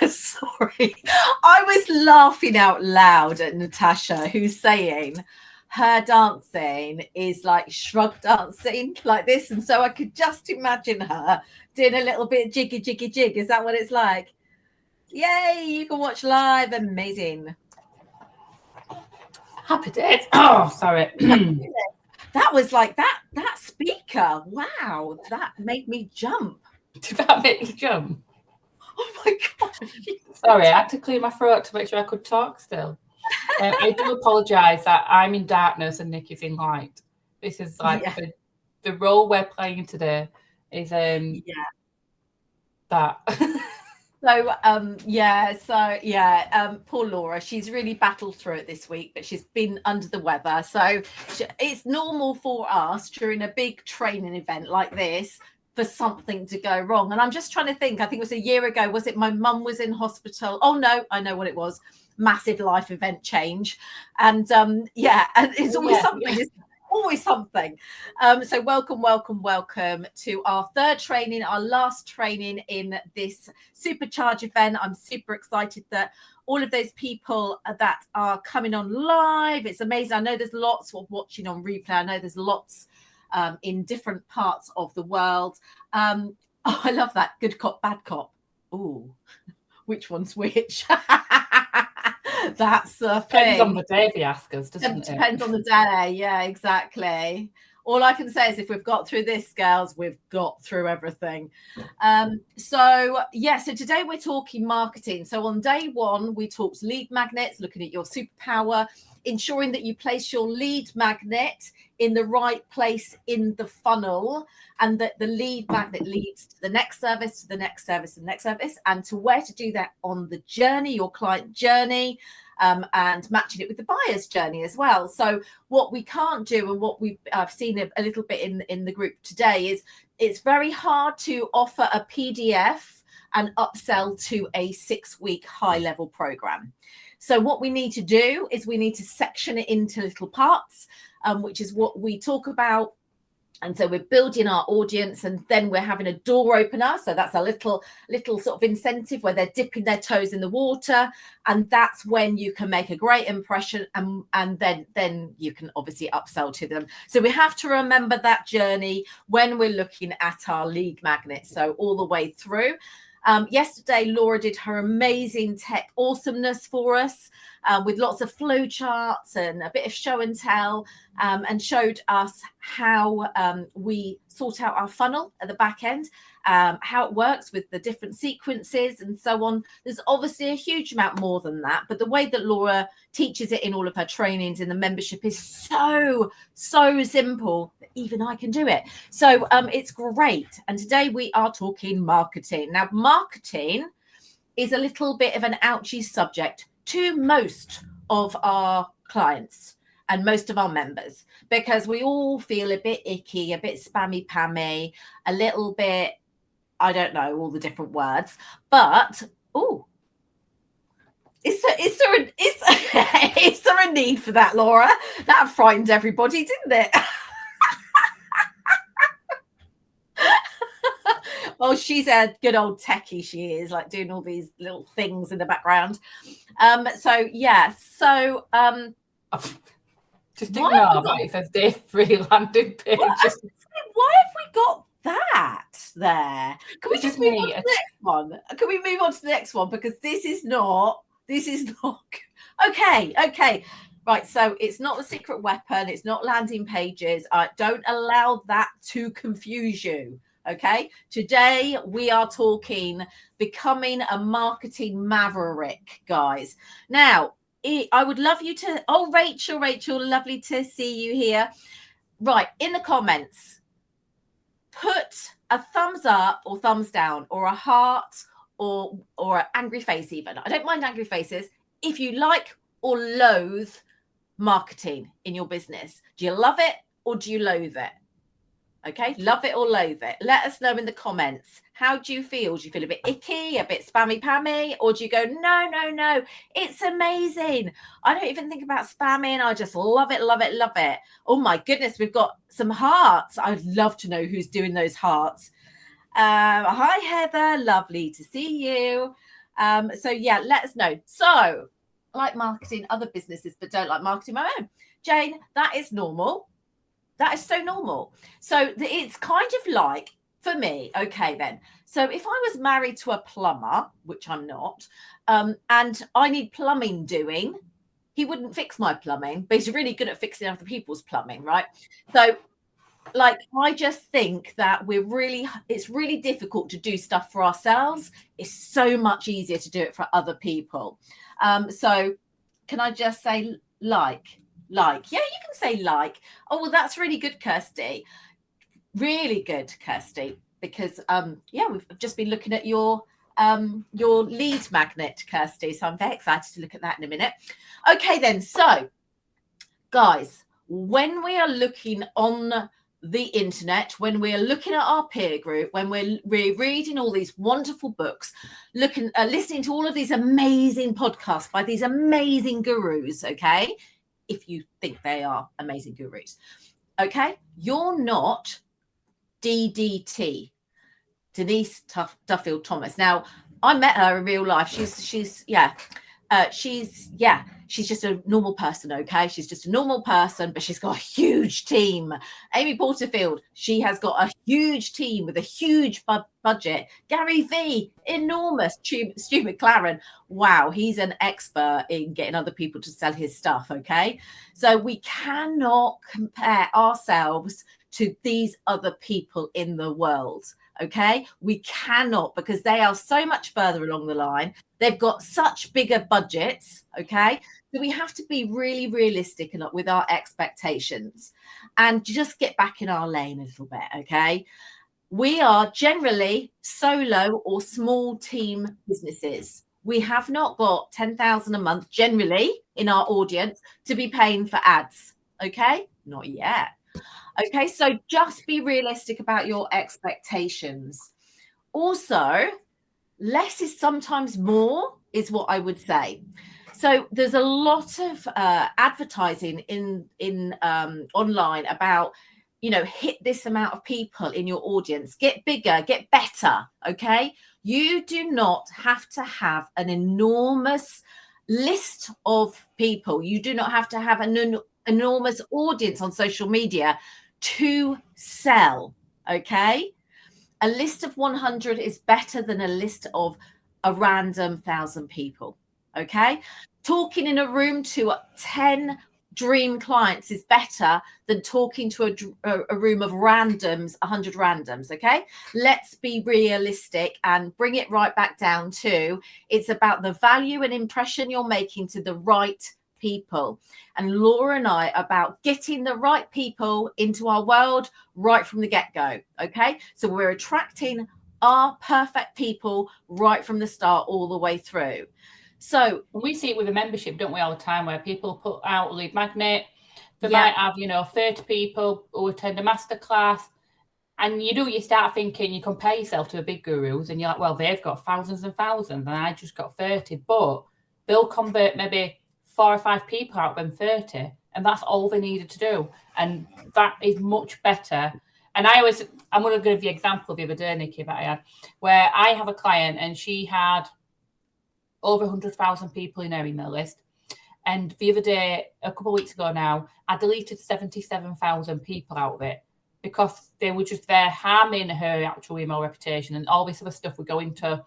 Sorry, I was laughing out loud at Natasha, who's saying her dancing is like shrug dancing like this. And so I could just imagine her doing a little bit jiggy, jiggy, jig. Is that what it's like? Yay, you can watch live. Amazing. Happy days. Oh, sorry. That was like that speaker. Wow, that made me jump. Did that make you jump? Oh my gosh. Sorry, I had to clear my throat to make sure I could talk still. I do apologise that I'm in darkness and Nick is in light. This is like the role we're playing today is that. Poor Laura, she's really battled through it this week, but she's been under the weather. So it's normal for us during a big training event like this for something to go wrong. And I'm just trying to think, I think it was a year ago, was it my mum was in hospital? Oh no, I know what it was. Massive life event change. And and it's always something. Yeah. Always something. So welcome to our third training, our last training in this Supercharge event. I'm super excited that all of those people that are coming on live, it's amazing. I know there's lots of watching on replay. I know there's lots in different parts of the world. I love that. Good cop, bad cop. Ooh, which one's which? That's the thing. Depends on the day they ask us, doesn't it? Depends on the day. Yeah, exactly. All I can say is if we've got through this, girls, we've got through everything. So today we're talking marketing. So on day one, we talked lead magnets, looking at your superpower, ensuring that you place your lead magnet in the right place in the funnel, and that the lead magnet leads to the next service, to the next service, and the next service, and to where to do that on the journey, your client journey, and matching it with the buyer's journey as well. So what we can't do, and what I've seen a little bit in the group today, is it's very hard to offer a PDF and upsell to a 6-week high-level program. So what we need to do is we need to section it into little parts, which is what we talk about. And so we're building our audience, and then we're having a door opener. So that's a little sort of incentive where they're dipping their toes in the water. And that's when you can make a great impression, and then you can obviously upsell to them. So we have to remember that journey when we're looking at our lead magnet. So all the way through. Yesterday, Laura did her amazing tech awesomeness for us with lots of flow charts and a bit of show and tell, and showed us how we sort out our funnel at the back end, how it works with the different sequences and so on. There's obviously a huge amount more than that, but the way that Laura teaches it in all of her trainings in the membership is so simple that even I can do it. So it's great. And today we are talking marketing. Now, marketing is a little bit of an ouchy subject to most of our clients and most of our members, because we all feel a bit icky, a bit spammy pammy, a little bit, I don't know all the different words, but is there a need for that, Laura? That frightened everybody, didn't it? Well, she's a good old techie, she is, like doing all these little things in the background. Just ignore that. It says day 3 landing page. Why have we got that there? Can we just move on to the next one? Can we move on to the next one? Because this is not okay. Right, so it's not the secret weapon. It's not landing pages. Don't allow that to confuse you. Okay, today we are talking becoming a marketing maverick, guys. Now, I would love you to, Rachel, lovely to see you here. Right, in the comments, put a thumbs up or thumbs down or a heart or an angry face even. I don't mind angry faces. If you like or loathe marketing in your business, do you love it or do you loathe it? Okay, love it or loathe it. Let us know in the comments. How do you feel? Do you feel a bit icky, a bit spammy pammy? Or do you go, no, it's amazing. I don't even think about spamming. I just love it. Oh my goodness, we've got some hearts. I'd love to know who's doing those hearts. Hi, Heather. Lovely to see you. So yeah, let us know. So, like marketing other businesses, but don't like marketing my own. Jane, that is normal. That is so normal. So it's kind of like, for me, okay then. So if I was married to a plumber, which I'm not, and I need plumbing doing, he wouldn't fix my plumbing, but he's really good at fixing other people's plumbing, right? So like, I just think that it's really difficult to do stuff for ourselves. It's so much easier to do it for other people. So can I just say yeah, you can say like. Oh, well, that's really good, Kirsty. Really good, Kirsty, because we've just been looking at your lead magnet, Kirsty, so I'm very excited to look at that in a minute. Okay then, so guys, when we are looking on the internet, when we're looking at our peer group, when we're reading all these wonderful books, listening to all of these amazing podcasts by these amazing gurus, okay, if you think they are amazing gurus, okay, you're not DDT, Denise Duffield Thomas. Now, I met her in real life. She's just a normal person, okay? She's just a normal person, but she's got a huge team. Amy Porterfield, she has got a huge team with a huge budget. Gary Vee, enormous. Stu McLaren, wow, he's an expert in getting other people to sell his stuff, okay? So we cannot compare ourselves to these other people in the world, okay? We cannot, because they are so much further along the line. They've got such bigger budgets, okay? So we have to be really realistic with our expectations and just get back in our lane a little bit, okay? We are generally solo or small team businesses. We have not got 10,000 a month generally in our audience to be paying for ads, okay? Not yet. Okay, so just be realistic about your expectations. Also, less is sometimes more, is what I would say. So there's a lot of advertising in online about, hit this amount of people in your audience, get bigger, get better. Okay, you do not have to have an enormous list of people. You do not have to have an enormous audience on social media to sell. Okay, a list of 100 is better than a list of a random 1,000 people. Okay. Talking in a room to 10 dream clients is better than talking to a room of randoms, 100 randoms. Okay. Let's be realistic and bring it right back down to it's about the value and impression you're making to the right people. And Laura and I are about getting the right people into our world right from the get-go. Okay. So we're attracting our perfect people right from the start all the way through. So we see it with a membership, don't we, all the time, where people put out a lead magnet. They might have, 30 people who attend a masterclass. And you start thinking, you compare yourself to the big gurus and you're like, well, they've got thousands and thousands and I just got 30. But they'll convert maybe 4 or 5 people out of them 30. And that's all they needed to do. And that is much better. And I'm going to give you an example the other day, Nikki, that I had, where I have a client and she had over 100,000 people in her email list. And the other day, a couple of weeks ago now, I deleted 77,000 people out of it because they were just there harming her actual email reputation, and all this other stuff would go into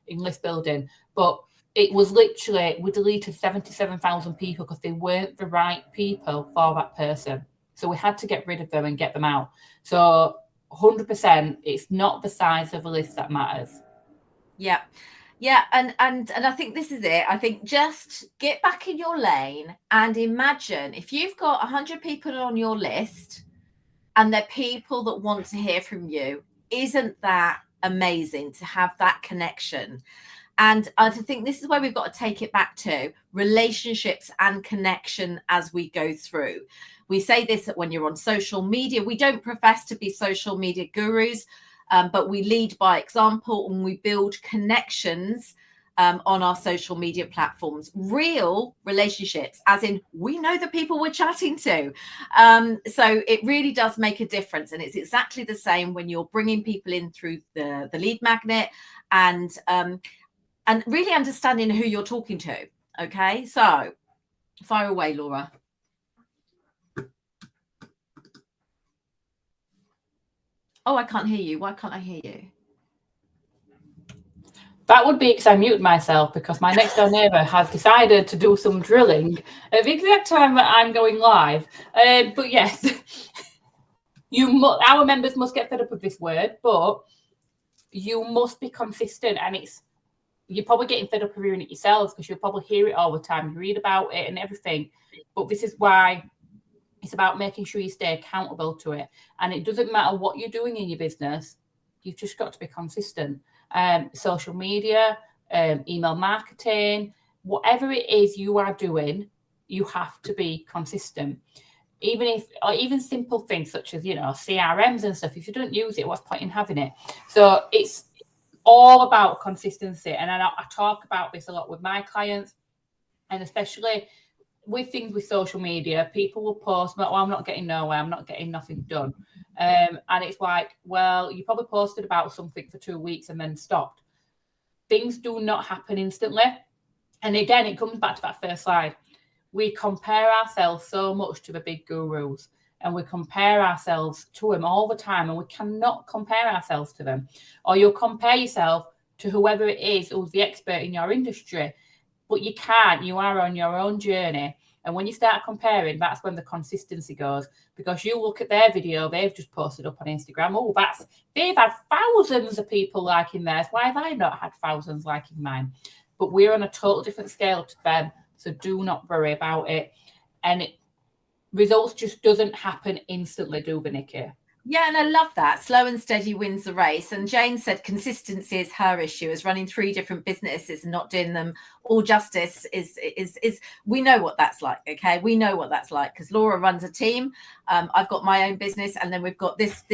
in list building. But it was literally, we deleted 77,000 people because they weren't the right people for that person. So we had to get rid of them and get them out. So 100%, it's not the size of the list that matters. Yeah. Yeah, and I think this is it. I think just get back in your lane and imagine if you've got 100 people on your list and they're people that want to hear from you, isn't that amazing to have that connection? And I think this is where we've got to take it back to relationships and connection as we go through. We say this that when you're on social media, we don't profess to be social media gurus. But we lead by example and we build connections on our social media platforms, real relationships, as in we know the people we're chatting to. So it really does make a difference. And it's exactly the same when you're bringing people in through the lead magnet and really understanding who you're talking to. Okay, so fire away, Laura. Oh, I can't hear you. Why can't I hear you? That would be because I muted myself because my next door neighbour has decided to do some drilling at the exact time that I'm going live. But yes, our members must get fed up with this word, but you must be consistent. And you're probably getting fed up of hearing it yourselves because you'll probably hear it all the time. You read about it and everything. But this is why it's about making sure you stay accountable to it. And it doesn't matter what you're doing in your business. You've just got to be consistent. Social media, email marketing, whatever it is you are doing, you have to be consistent. Even simple things such as, CRMs and stuff, if you don't use it, what's the point in having it? So it's all about consistency. And I talk about this a lot with my clients, and especially with things with social media, people will post, well, I'm not getting nowhere, I'm not getting nothing done. And it's like, well, you probably posted about something for 2 weeks and then stopped. Things do not happen instantly. And again, it comes back to that first slide. We compare ourselves so much to the big gurus, and we compare ourselves to them all the time, and we cannot compare ourselves to them. Or you'll compare yourself to whoever it is who's the expert in your industry. But you can't. You are on your own journey. And when you start comparing, that's when the consistency goes. Because you look at their video they've just posted up on Instagram. Oh, they've had thousands of people liking theirs. Why have I not had thousands liking mine? But we're on a total different scale to them. So do not worry about it. And results just doesn't happen instantly, do they, Nikki? Yeah, and I love that. Slow and steady wins the race. And Jane said consistency is her issue, is running 3 different businesses and not doing them all justice is we know what that's like. Okay, we know what that's like because Laura runs a team. I've got my own business, and then we've got this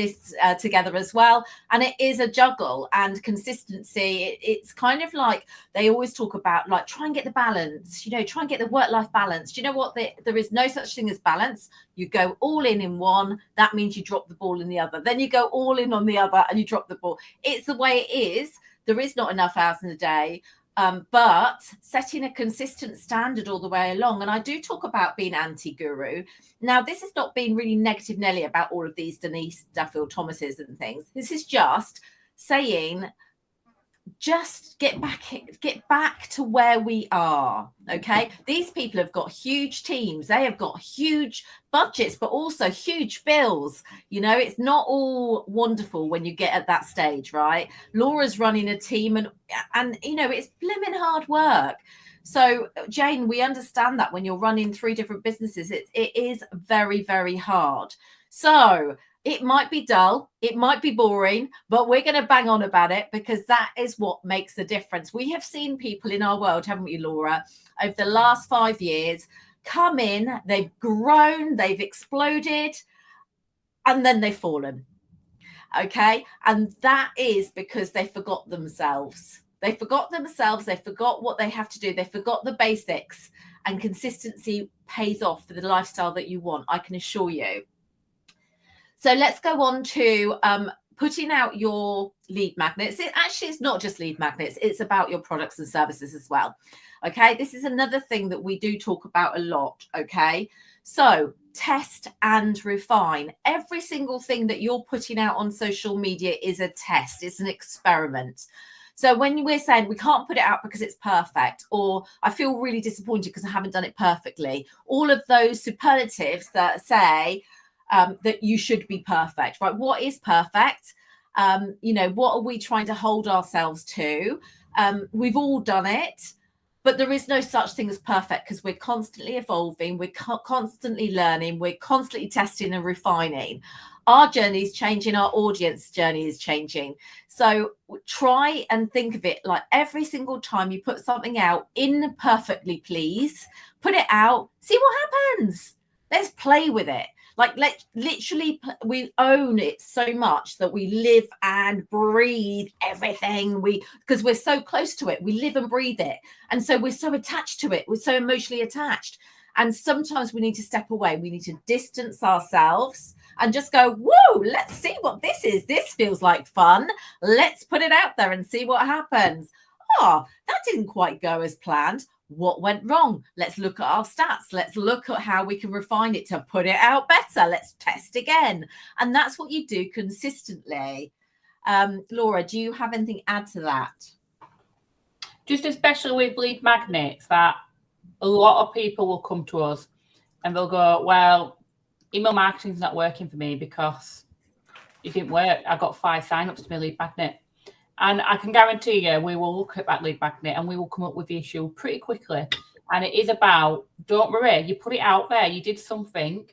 together as well. And it is a juggle, and consistency. It's kind of like they always talk about, like, try and get the balance. Try and get the work-life balance. Do you know what? There is no such thing as balance. You go all in one. That means you drop the ball in the other. Then you go all in on the other, and you drop the ball. It's the way it is. There is not enough hours in a day. But setting a consistent standard all the way along. And I do talk about being anti-guru. Now, this has not been really negative Nelly about all of these Denise Duffield Thomases and things. This is just saying, just get back to where we are. Okay, these people have got huge teams, they have got huge budgets, but also huge bills. It's not all wonderful when you get at that stage, right? Laura's running a team, and it's blimmin' hard work. So Jane, we understand that when you're running 3 different businesses, it is very, very hard. So it might be dull, it might be boring, but we're going to bang on about it, because that is what makes the difference. We have seen people in our world, haven't we, Laura, over the last 5 years come in, they've grown, they've exploded, and then they've fallen. Okay. And that is because they forgot themselves. They forgot what they have to do. They forgot the basics, and consistency pays off for the lifestyle that you want, I can assure you. So let's go on to putting out your lead magnets. It's not just lead magnets. It's about your products and services as well. Okay. This is another thing that we do talk about a lot. Okay. So test and refine. Every single thing that you're putting out on social media is a test. It's an experiment. So when we're saying we can't put it out because it's perfect, or I feel really disappointed because I haven't done it perfectly, all of those superlatives that say, that you should be perfect, right? What is perfect? What are we trying to hold ourselves to? We've all done it, but there is no such thing as perfect, because we're constantly evolving, we're constantly learning, we're constantly testing and refining. Our journey is changing, our audience journey is changing. So try and think of it like every single time you put something out, imperfectly, please, put it out, see what happens. Let's play with it. Like, literally, we own it so much that we live and breathe everything. Because we're so close to it, we live and breathe it. And so we're so attached to it. We're so emotionally attached. And sometimes we need to step away. We need to distance ourselves and just go, whoa, let's see what this is. This feels like fun. Let's put it out there and see what happens. Oh, that didn't quite go as planned. What went wrong? Let's look at our stats. Let's look at how we can refine it to put it out better. Let's test again. And that's what you do consistently. Laura, do you have anything to add to that? Just especially with lead magnets, that a lot of people will come to us and they'll go, well, email marketing is not working for me because it didn't work. I got 5 signups to my lead magnet. And I can guarantee you, we will look at that lead magnet and we will come up with the issue pretty quickly. And it is about, don't worry, you put it out there, you did something.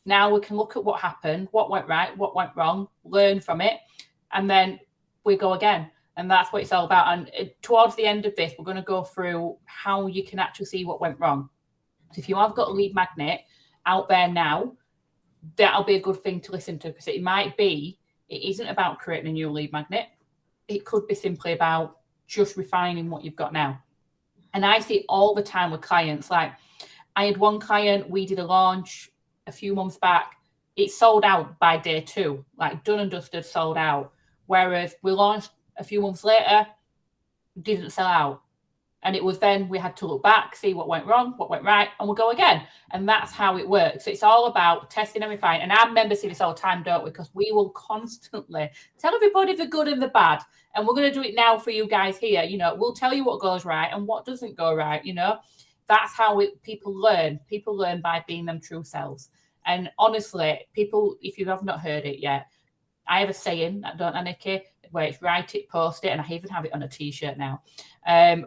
Now we can look at what happened, what went right, what went wrong, learn from it, and then we go again. And that's what it's all about. And towards the end of this, we're going to go through how you can actually see what went wrong. So if you have got a lead magnet out there now, that'll be a good thing to listen to, because it might be, it isn't about creating a new lead magnet. It could be simply about just refining what you've got now. And I see all the time with clients. Like, I had one client, we did a launch a few months back. It sold out by day 2, like done and dusted, sold out. Whereas we launched a few months later, didn't sell out. And it was then we had to look back, see what went wrong, what went right, and we'll go again. And that's how it works. So it's all about testing and refining. And our members see this all the time, don't we? Because we will constantly tell everybody the good and the bad. And we're going to do it now for you guys here. We'll tell you what goes right and what doesn't go right. That's how people learn. People learn by being them true selves. And honestly, people, if you have not heard it yet, I have a saying, don't I, Nikki, where it's write it, post it, and I even have it on a t-shirt now, and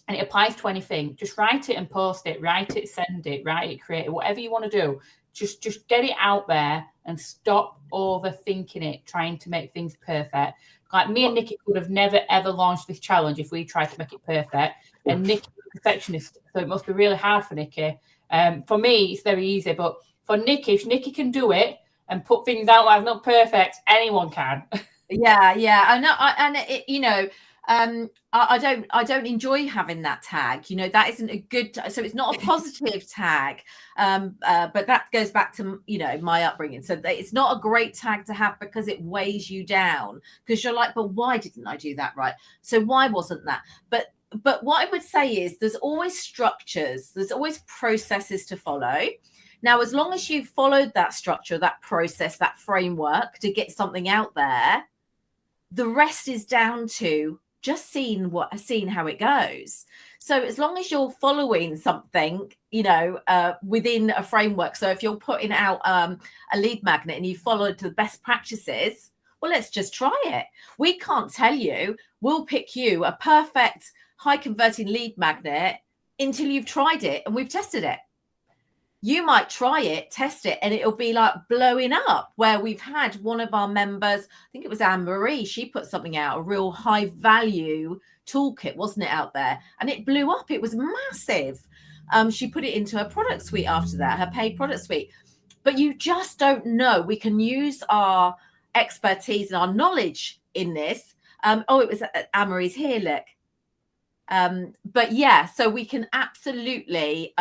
it applies to anything. Just write it and post it, write it, send it, write it, create it, whatever you want to do. Just get it out there and stop overthinking it, trying to make things perfect. Like, me and Nikki could have never, ever launched this challenge if we tried to make it perfect. And Nikki's a perfectionist, so it must be really hard for Nikki. For me, it's very easy, but for Nikki, if Nikki can do it and put things out like not perfect, anyone can. Yeah. I know. I don't enjoy having that tag. That isn't a good. So it's not a positive tag. But that goes back to my upbringing. So it's not a great tag to have, because it weighs you down. Because you're like, but why didn't I do that right? So why wasn't that? But what I would say is, there's always structures. There's always processes to follow. Now, as long as you followed that structure, that process, that framework to get something out there, The rest is down to just seeing how it goes. So as long as you're following something, within a framework. So if you're putting out a lead magnet and you follow to the best practices, well, let's just try it. We can't tell you. We'll pick you a perfect high converting lead magnet until you've tried it and we've tested it. You might try it, test it, and it'll be like blowing up. Where we've had one of our members, I think it was Anne-Marie, she put something out, a real high value toolkit, wasn't it, out there? And it blew up. It was massive. She put it into her product suite after that, her paid product suite. But you just don't know. We can use our expertise and our knowledge in this. It was Anne-Marie's here, look. But yeah, so we can absolutely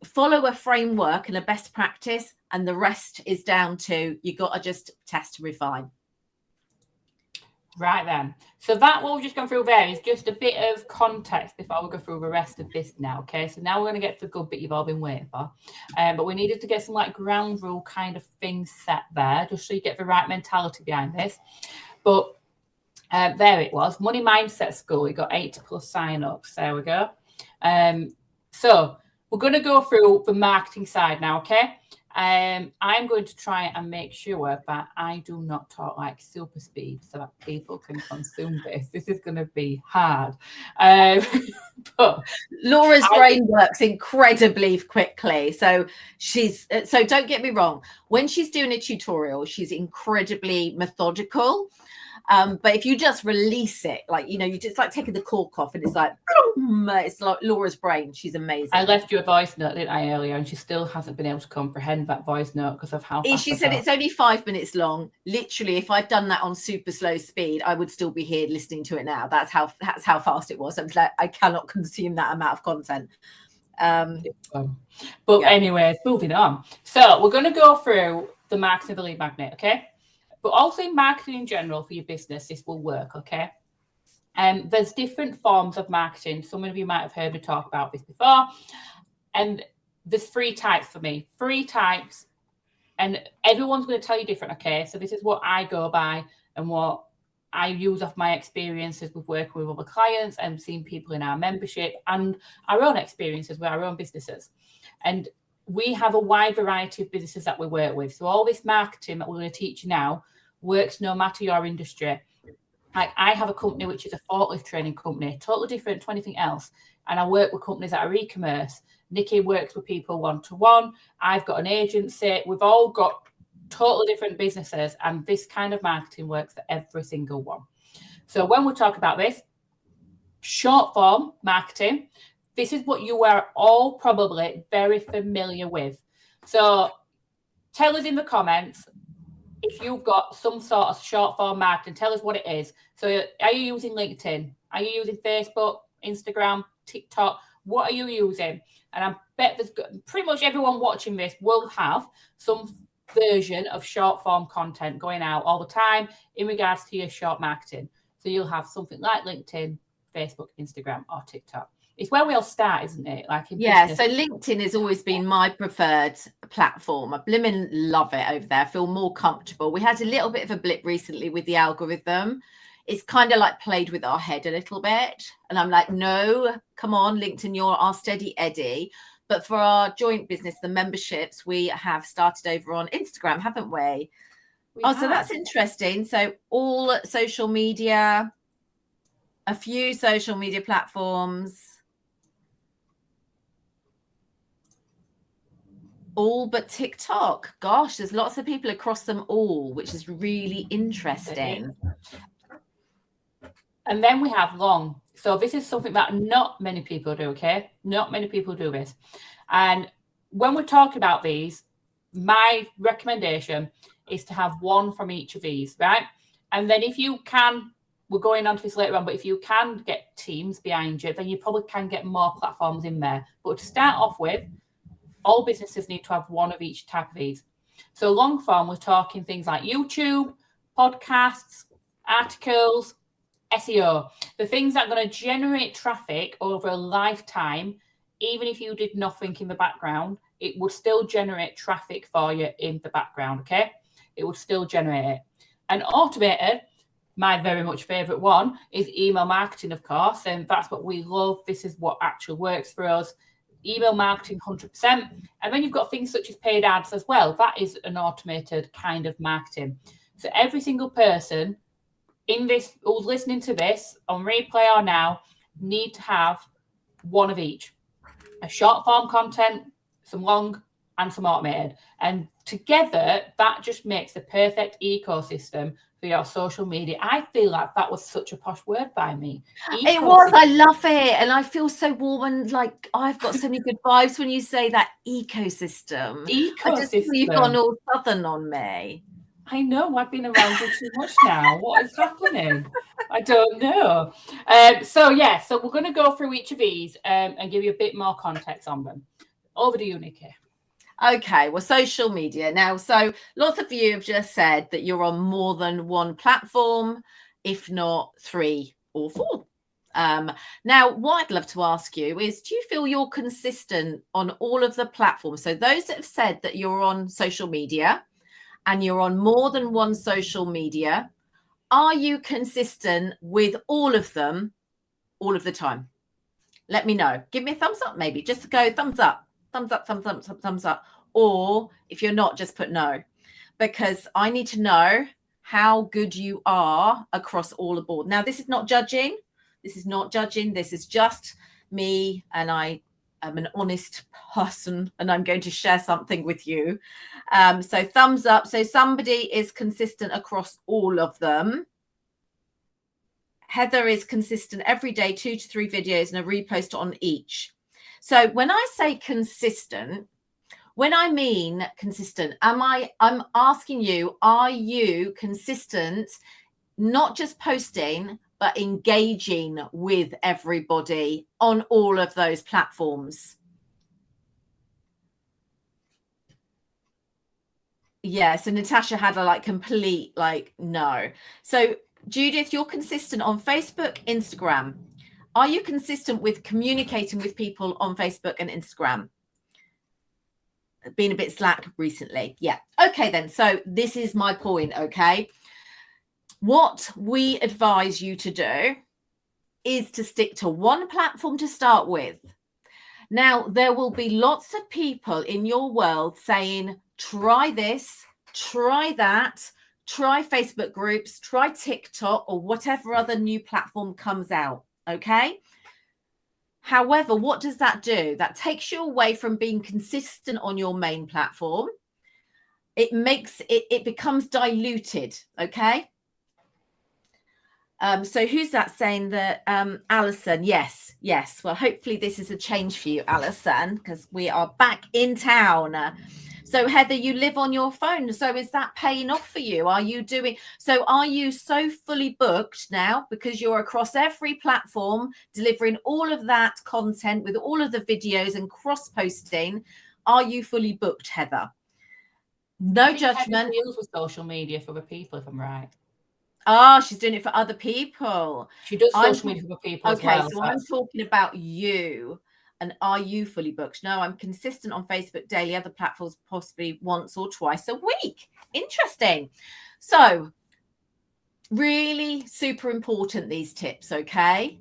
follow a framework and a best practice, and the rest is down to you got to just test and refine. Right then. So that what we've just gone through there is just a bit of context before we go through the rest of this now. Okay, so now we're going to get to the good bit you've all been waiting for. But we needed to get some like ground rule kind of things set there, just so you get the right mentality behind this. But there it was. Money Mindset School. We got 80+ sign-ups. There we go. So we're going to go through the marketing side now, okay? I'm going to try and make sure that I do not talk like super speed so that people can consume this. This is going to be hard. But Laura's brain works incredibly quickly. So don't get me wrong. When she's doing a tutorial, she's incredibly methodical. But if you just release it, like, you just like taking the cork off and it's like, boom, it's like Laura's brain. She's amazing. I left you a voice note, didn't I, earlier? And she still hasn't been able to comprehend that voice note because of how fast she said it's only 5 minutes long. Literally, if I'd done that on super slow speed, I would still be here listening to it now. That's how fast it was. I was like, I cannot consume that amount of content. But anyways, moving on. So we're going to go through the marketing of the lead magnet, okay? But also in marketing in general for your business, this will work, okay? There's different forms of marketing. Some of you might have heard me talk about this before. And there's 3 types for me. 3 types. And everyone's going to tell you different, okay? So this is what I go by and what I use off my experiences with working with other clients and seeing people in our membership and our own experiences with our own businesses. And we have a wide variety of businesses that we work with. So all this marketing that we're going to teach you now works no matter your industry. Like I have a company which is a forklift training company, totally different to anything else. And I work with companies that are e-commerce. Nikki works with people one-to-one. I've got an agency. We've all got totally different businesses. And this kind of marketing works for every single one. So when we talk about this, short form marketing, this is what you are all probably very familiar with. So tell us in the comments if you've got some sort of short form marketing. Tell us what it is. So are you using LinkedIn? Are you using Facebook, Instagram, TikTok? What are you using? And I bet there's pretty much everyone watching this will have some version of short form content going out all the time in regards to your short marketing. So you'll have something like LinkedIn, Facebook, Instagram, or TikTok. It's where we all start, isn't it? Like business. So LinkedIn has always been my preferred platform. I blimmin' love it over there. I feel more comfortable. We had a little bit of a blip recently with the algorithm. It's kind of like played with our head a little bit. And I'm like, no, come on, LinkedIn, you're our steady Eddie. But for our joint business, the memberships, we have started over on Instagram, haven't we? So that's interesting. So all social media, a few social media platforms, all but TikTok. Gosh, there's lots of people across them all, which is really interesting. And then we have long. So this is something that not many people do, okay? Not many people do this. And when we're talking about these, my recommendation is to have one from each of these, right? And then if you can, we're going on to this later on, but if you can get teams behind you, then you probably can get more platforms in there. But to start off with, all businesses need to have one of each type of these. So long form, we're talking things like YouTube, podcasts, articles, SEO, the things that are going to generate traffic over a lifetime. Even if you did nothing in the background, it would still generate traffic for you in the background, okay? It would still generate it. And automated, my very much favorite one is email marketing, of course, and that's what we love. This is what actually works for us. Email marketing, 100%. And then you've got things such as paid ads as well. That is an automated kind of marketing. So every single person in this, who's listening to this on replay or now, need to have one of each. A short form content, some long, and some automated. And together, that just makes the perfect ecosystem for your social media. I feel like that was such a posh word by me. It was. I love it. And I feel so warm and like I've got so many good vibes when you say that ecosystem. I just feel you've gone all southern on me. I know. I've been around you too much now. What is happening? I don't know. So we're going to go through each of these and give you a bit more context on them. Over to you, Nikki. Okay, well, social media. Now, so lots of you have just said that you're on more than one platform, if not 3 or 4. Now, what I'd love to ask you is, do you feel you're consistent on all of the platforms? So those that have said that you're on social media and you're on more than one social media, are you consistent with all of them all of the time? Let me know. Give me a thumbs up, maybe. Just go thumbs up, thumbs up, thumbs up, thumbs up. Or if you're not, just put no, because I need to know how good you are across all the board. Now, this is not judging. This is not judging. This is just me, and I am an honest person, and I'm going to share something with you. So thumbs up. So somebody is consistent across all of them. Heather is consistent every day, 2 to 3 videos and a repost on each. So when I say consistent, when I mean consistent, I'm asking you, are you consistent, not just posting, but engaging with everybody on all of those platforms? Yeah, so Natasha had a complete no. So Judith, you're consistent on Facebook, Instagram. Are you consistent with communicating with people on Facebook and Instagram? Been a bit slack recently. Yeah. Okay, then. So this is my point. Okay. What we advise you to do is to stick to one platform to start with. Now, there will be lots of people in your world saying, try this, try that, try Facebook groups, try TikTok, or whatever other new platform comes out. Okay. However, what does that do? That takes you away from being consistent on your main platform. It becomes diluted. Okay. So who's that saying that? Alison, yes. Well, hopefully this is a change for you, Alison, because we are back in town. So Heather, you live on your phone. So is that paying off for you? Are you so fully booked now because you're across every platform, delivering all of that content with all of the videos and cross-posting? Are you fully booked, Heather? No judgment. Heather deals with social media for the people, if I'm right. She's doing it for other people. She does social media for people as well. Okay, so I'm talking about you. And are you fully booked? No, I'm consistent on Facebook daily, other platforms possibly once or twice a week. Interesting. So really super important, these tips, okay?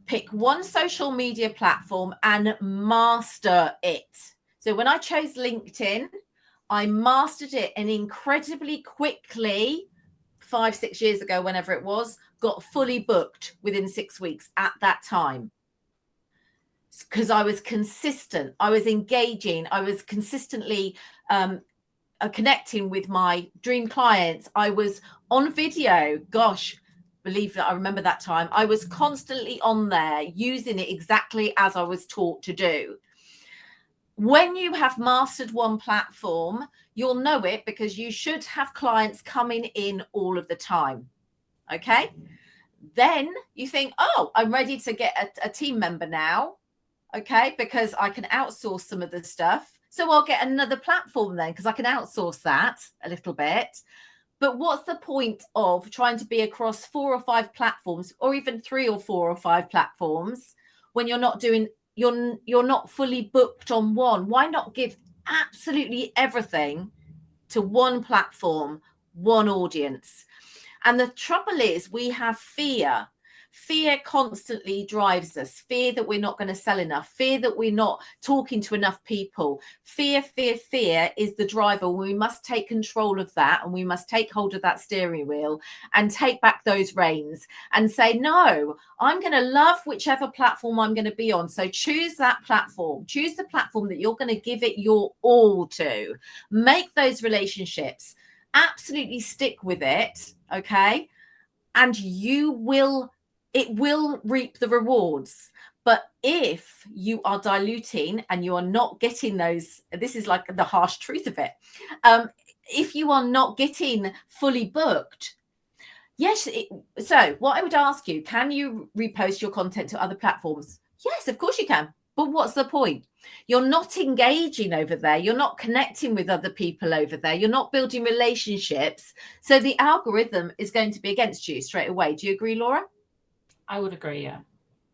Pick one social media platform and master it. So when I chose LinkedIn, I mastered it and incredibly quickly, 5-6 years ago, whenever it was, got fully booked within 6 weeks at that time. Because I was consistent, I was engaging, I was consistently connecting with my dream clients. I was on video. Gosh, believe that I remember that time. I was constantly on there using it exactly as I was taught to do. When you have mastered one platform, you'll know it because you should have clients coming in all of the time. Okay. Then you think, oh, I'm ready to get a team member now. Okay, because I can outsource some of the stuff. So I'll get another platform then because I can outsource that a little bit. But what's the point of trying to be across 4 or 5 platforms, or even 3 or 4 or 5 platforms, when you're not fully booked on one? Why not give absolutely everything to one platform, one audience? And the trouble is we have fear. Fear constantly drives us. Fear that we're not going to sell enough. Fear that we're not talking to enough people. Fear is the driver. We must take control of that, and we must take hold of that steering wheel and take back those reins and say, no, I'm going to love whichever platform I'm going to be on. So choose that platform. Choose the platform that you're going to give it your all to. Make those relationships. Absolutely stick with it, okay? And it will reap the rewards. But if you are diluting and you are not getting those, this is like the harsh truth of it. If you are not getting fully booked, yes. So what I would ask you, can you repost your content to other platforms? Yes, of course you can. But what's the point? You're not engaging over there. You're not connecting with other people over there. You're not building relationships. So the algorithm is going to be against you straight away. Do you agree, Laura? I would agree, yeah.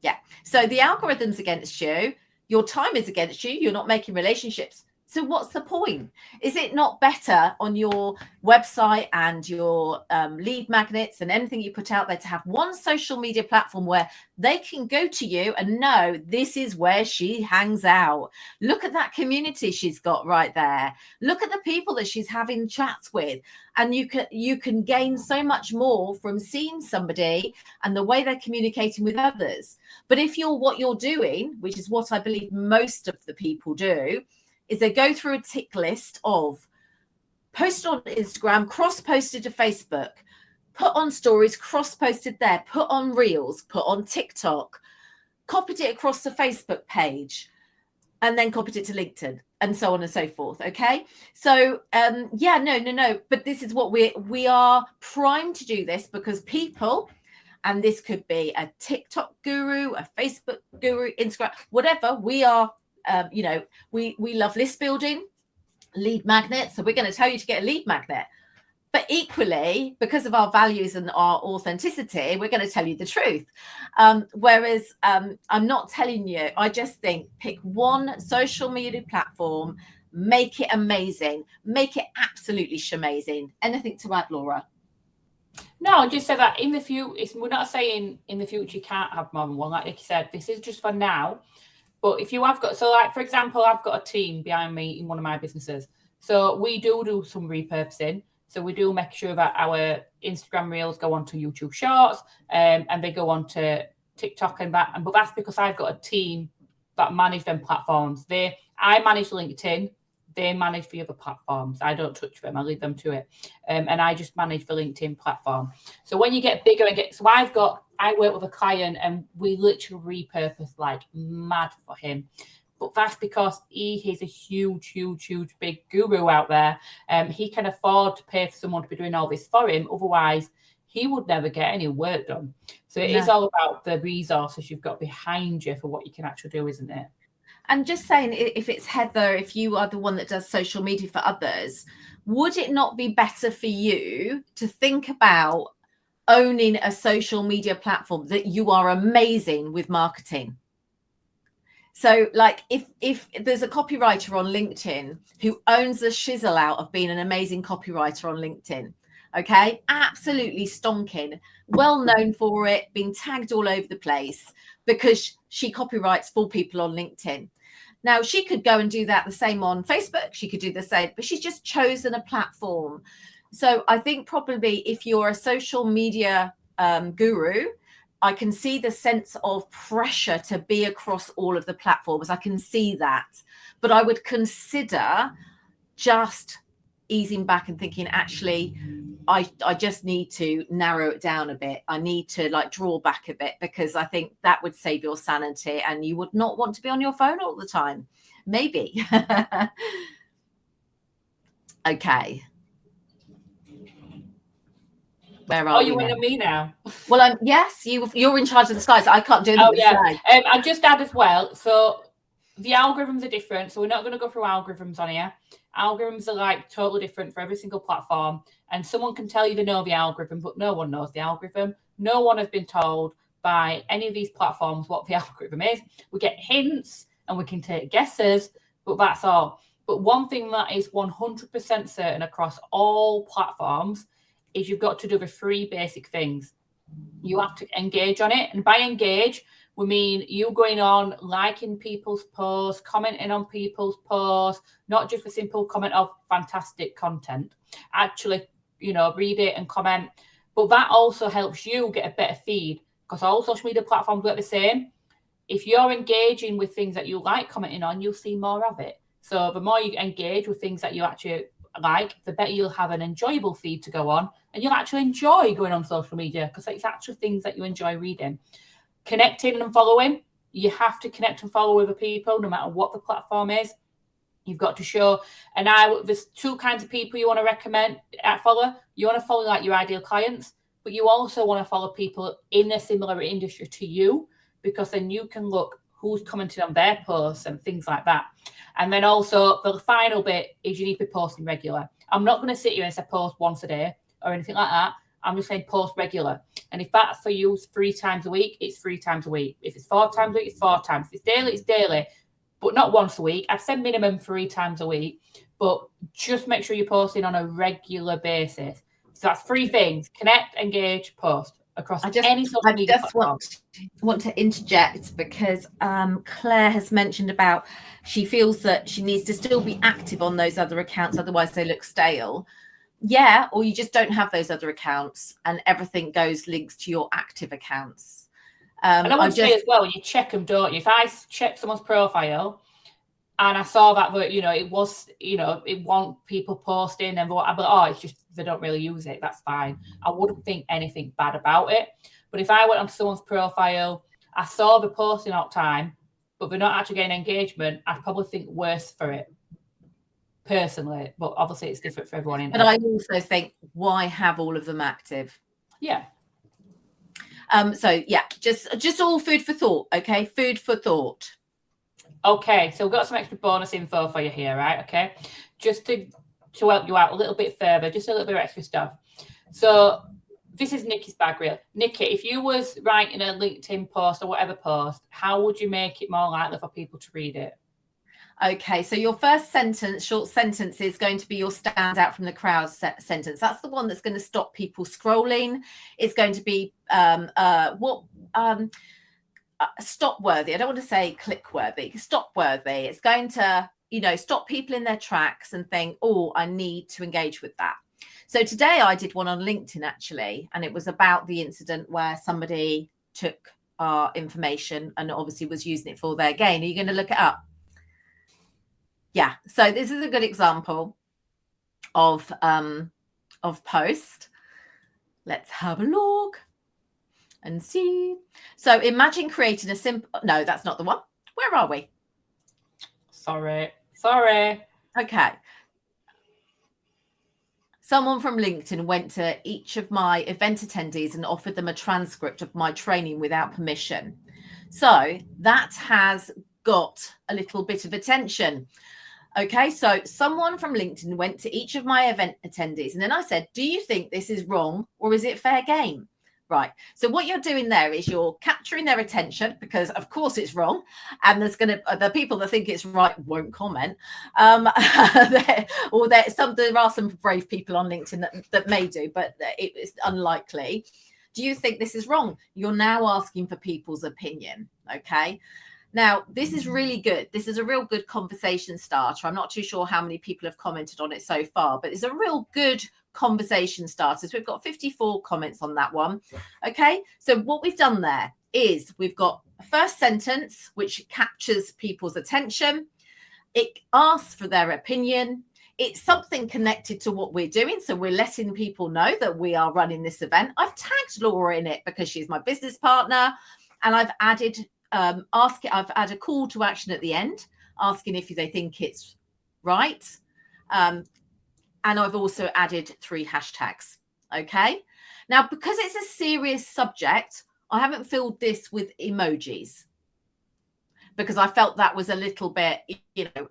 Yeah. So the algorithm's against you. Your time is against you. You're not making relationships. So what's the point? Is it not better on your website and your lead magnets and anything you put out there to have one social media platform where they can go to you and know this is where she hangs out? Look at that community she's got right there. Look at the people that she's having chats with. And you can gain so much more from seeing somebody and the way they're communicating with others. But if what you're doing, which is what I believe most of the people do, is they go through a tick list of post on Instagram, cross-posted to Facebook, put on stories, cross-posted there, put on Reels, put on TikTok, copied it across the Facebook page, and then copied it to LinkedIn, and so on and so forth. Okay. So no. But this is what we are primed to do this because people, and this could be a TikTok guru, a Facebook guru, Instagram, whatever, we are we love list building, lead magnets. So we're going to tell you to get a lead magnet. But equally, because of our values and our authenticity, we're going to tell you the truth. Whereas I'm not telling you, I just think pick one social media platform, make it amazing, make it absolutely shamazing. Anything to add, Laura? No, just say that in the future, we're not saying in the future you can't have more than one. Like you said, this is just for now. But if you have got, so like, for example, I've got a team behind me in one of my businesses. So we do some repurposing. So we do make sure that our Instagram Reels go onto YouTube Shorts and they go onto TikTok and that. But that's because I've got a team that manage them platforms. I manage LinkedIn. They manage the other platforms. I don't touch them. I leave them to it. And I just manage the LinkedIn platform. So when you get bigger I work with a client and we literally repurpose like mad for him. But that's because he is a huge big guru out there. He can afford to pay for someone to be doing all this for him. Otherwise, he would never get any work done. So it is all about the resources you've got behind you for what you can actually do, isn't it? And just saying, if it's Heather, if you are the one that does social media for others, would it not be better for you to think about owning a social media platform that you are amazing with marketing? So like if there's a copywriter on LinkedIn who owns the shizzle out of being an amazing copywriter on LinkedIn, okay, absolutely stonking, well known for it, being tagged all over the place because she copywrites for people on LinkedIn. Now, she could go and do that the same on Facebook. She could do the same, but she's just chosen a platform. So I think probably if you're a social media guru, I can see the sense of pressure to be across all of the platforms. I can see that. But I would consider just easing back and thinking, actually, I just need to narrow it down a bit. I need to like draw back a bit because I think that would save your sanity and you would not want to be on your phone all the time. Maybe. Okay. Where are you want me now? Well, yes, you're in charge of the slides. I can't do anything. Oh, yeah. I'll just add as well. So the algorithms are different. So we're not going to go through algorithms on here. Algorithms are like totally different for every single platform. And someone can tell you they know the algorithm, but no one knows the algorithm. No one has been told by any of these platforms what the algorithm is. We get hints and we can take guesses, but that's all. But one thing that is 100% certain across all platforms is you've got to do the 3 basic things. You have to engage on it. And by engage, we mean you going on, liking people's posts, commenting on people's posts, not just a simple comment of fantastic content. Actually, read it and comment. But that also helps you get a better feed, because all social media platforms work the same. If you're engaging with things that you like commenting on, you'll see more of it. So the more you engage with things that you actually like, the better you'll have an enjoyable feed to go on, and you'll actually enjoy going on social media because it's actually things that you enjoy reading. Connecting and following. You have to connect and follow other people, no matter what the platform is. You've got to show. And there's 2 kinds of people you want to recommend follow. You want to follow like your ideal clients, but you also want to follow people in a similar industry to you, because then you can look who's commenting on their posts and things like that. And then also the final bit is you need to be posting regular. I'm not going to sit here and say post once a day or anything like that. I'm just saying post regular. And if that's for you 3 times a week, it's 3 times a week. If it's 4 times a week, it's 4 times. If it's daily, it's daily, but not once a week. I'd say minimum 3 times a week, but just make sure you're posting on a regular basis. So that's 3 things: connect, engage, post across any social media platform. Want to interject because Claire has mentioned about she feels that she needs to still be active on those other accounts, otherwise they look stale. Yeah, or you just don't have those other accounts and everything links to your active accounts. And I would say as well, you check them, don't you? If I check someone's profile and I saw that it was, it want people posting and what, I'd be like, it's just they don't really use it. That's fine. I wouldn't think anything bad about it. But if I went onto someone's profile, I saw the posting all the time, but they're not actually getting engagement, I'd probably think worse for it personally. But obviously it's different for everyone. But I also think, why have all of them active? Yeah. So yeah, just all food for thought. Okay, food for thought. Okay, so we've got some extra bonus info for you here, right? Okay, just to help you out a little bit further, just a little bit of extra stuff. So this is Nikki's bag reel. Nikki, if you was writing a LinkedIn post or whatever post, how would you make it more likely for people to read it? Okay, so your first short sentence is going to be your stand out from the crowd sentence. That's the one that's going to stop people scrolling. It's going to be stop worthy. I don't want to say click worthy. Stop worthy. It's going to, stop people in their tracks and think, oh, I need to engage with that. So today I did one on LinkedIn actually, and it was about the incident where somebody took our information and obviously was using it for their gain. Are you going to look it up? Yeah, so this is a good example of post. Let's have a look and see. So imagine creating a simple, no, that's not the one. Where are we? Sorry. Okay. Someone from LinkedIn went to each of my event attendees and offered them a transcript of my training without permission. So that has got a little bit of attention. Okay, so someone from LinkedIn went to each of my event attendees, and then I said, do you think this is wrong or is it fair game? Right. So what you're doing there is you're capturing their attention, because of course it's wrong. And the people that think it's right won't comment. There are some brave people on LinkedIn that may do, but it's unlikely. Do you think this is wrong? You're now asking for people's opinion. Okay. Now, this is really good. This is a real good conversation starter. I'm not too sure how many people have commented on it so far, but it's a real good conversation starter. So we've got 54 comments on that one. Okay, so what we've done there is we've got a first sentence, which captures people's attention. It asks for their opinion. It's something connected to what we're doing. So we're letting people know that we are running this event. I've tagged Laura in it because she's my business partner, and I've added I've added a call to action at the end, asking if they think it's right. And I've also added 3 hashtags. Okay. Now, because it's a serious subject, I haven't filled this with emojis, because I felt that was a little bit,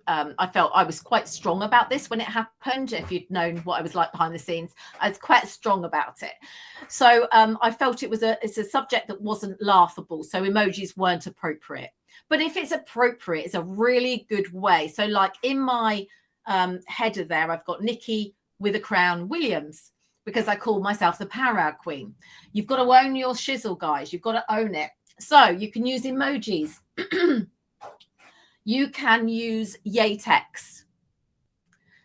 I felt I was quite strong about this when it happened. If you'd known what I was like behind the scenes, I was quite strong about it. So I felt it's a subject that wasn't laughable. So emojis weren't appropriate. But if it's appropriate, it's a really good way. So like in my header there, I've got Nikki with a crown Williams. because I call myself the Power Hour Queen. You've got to own your shizzle, guys. You've got to own it. So you can use emojis. You can use yay text.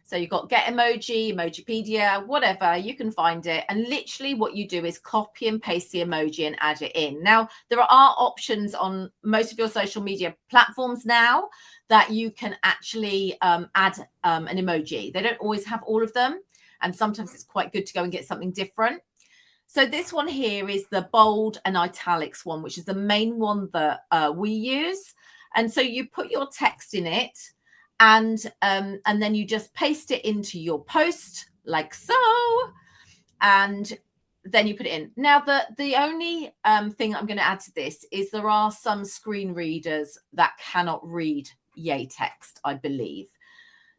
So you've got Get Emoji, Emojipedia, whatever, you can find it. And literally what you do is copy and paste the emoji and add it in. Now, there are options on most of your social media platforms now that you can actually add an emoji. They don't always have all of them. And sometimes it's quite good to go and get something different. So this one here is the bold and italics one, which is the main one that we use. And so you put your text in it, and then you just paste it into your post like so, and then you put it in. Now, the only thing I'm going to add to this is there are some screen readers that cannot read yay text, I believe.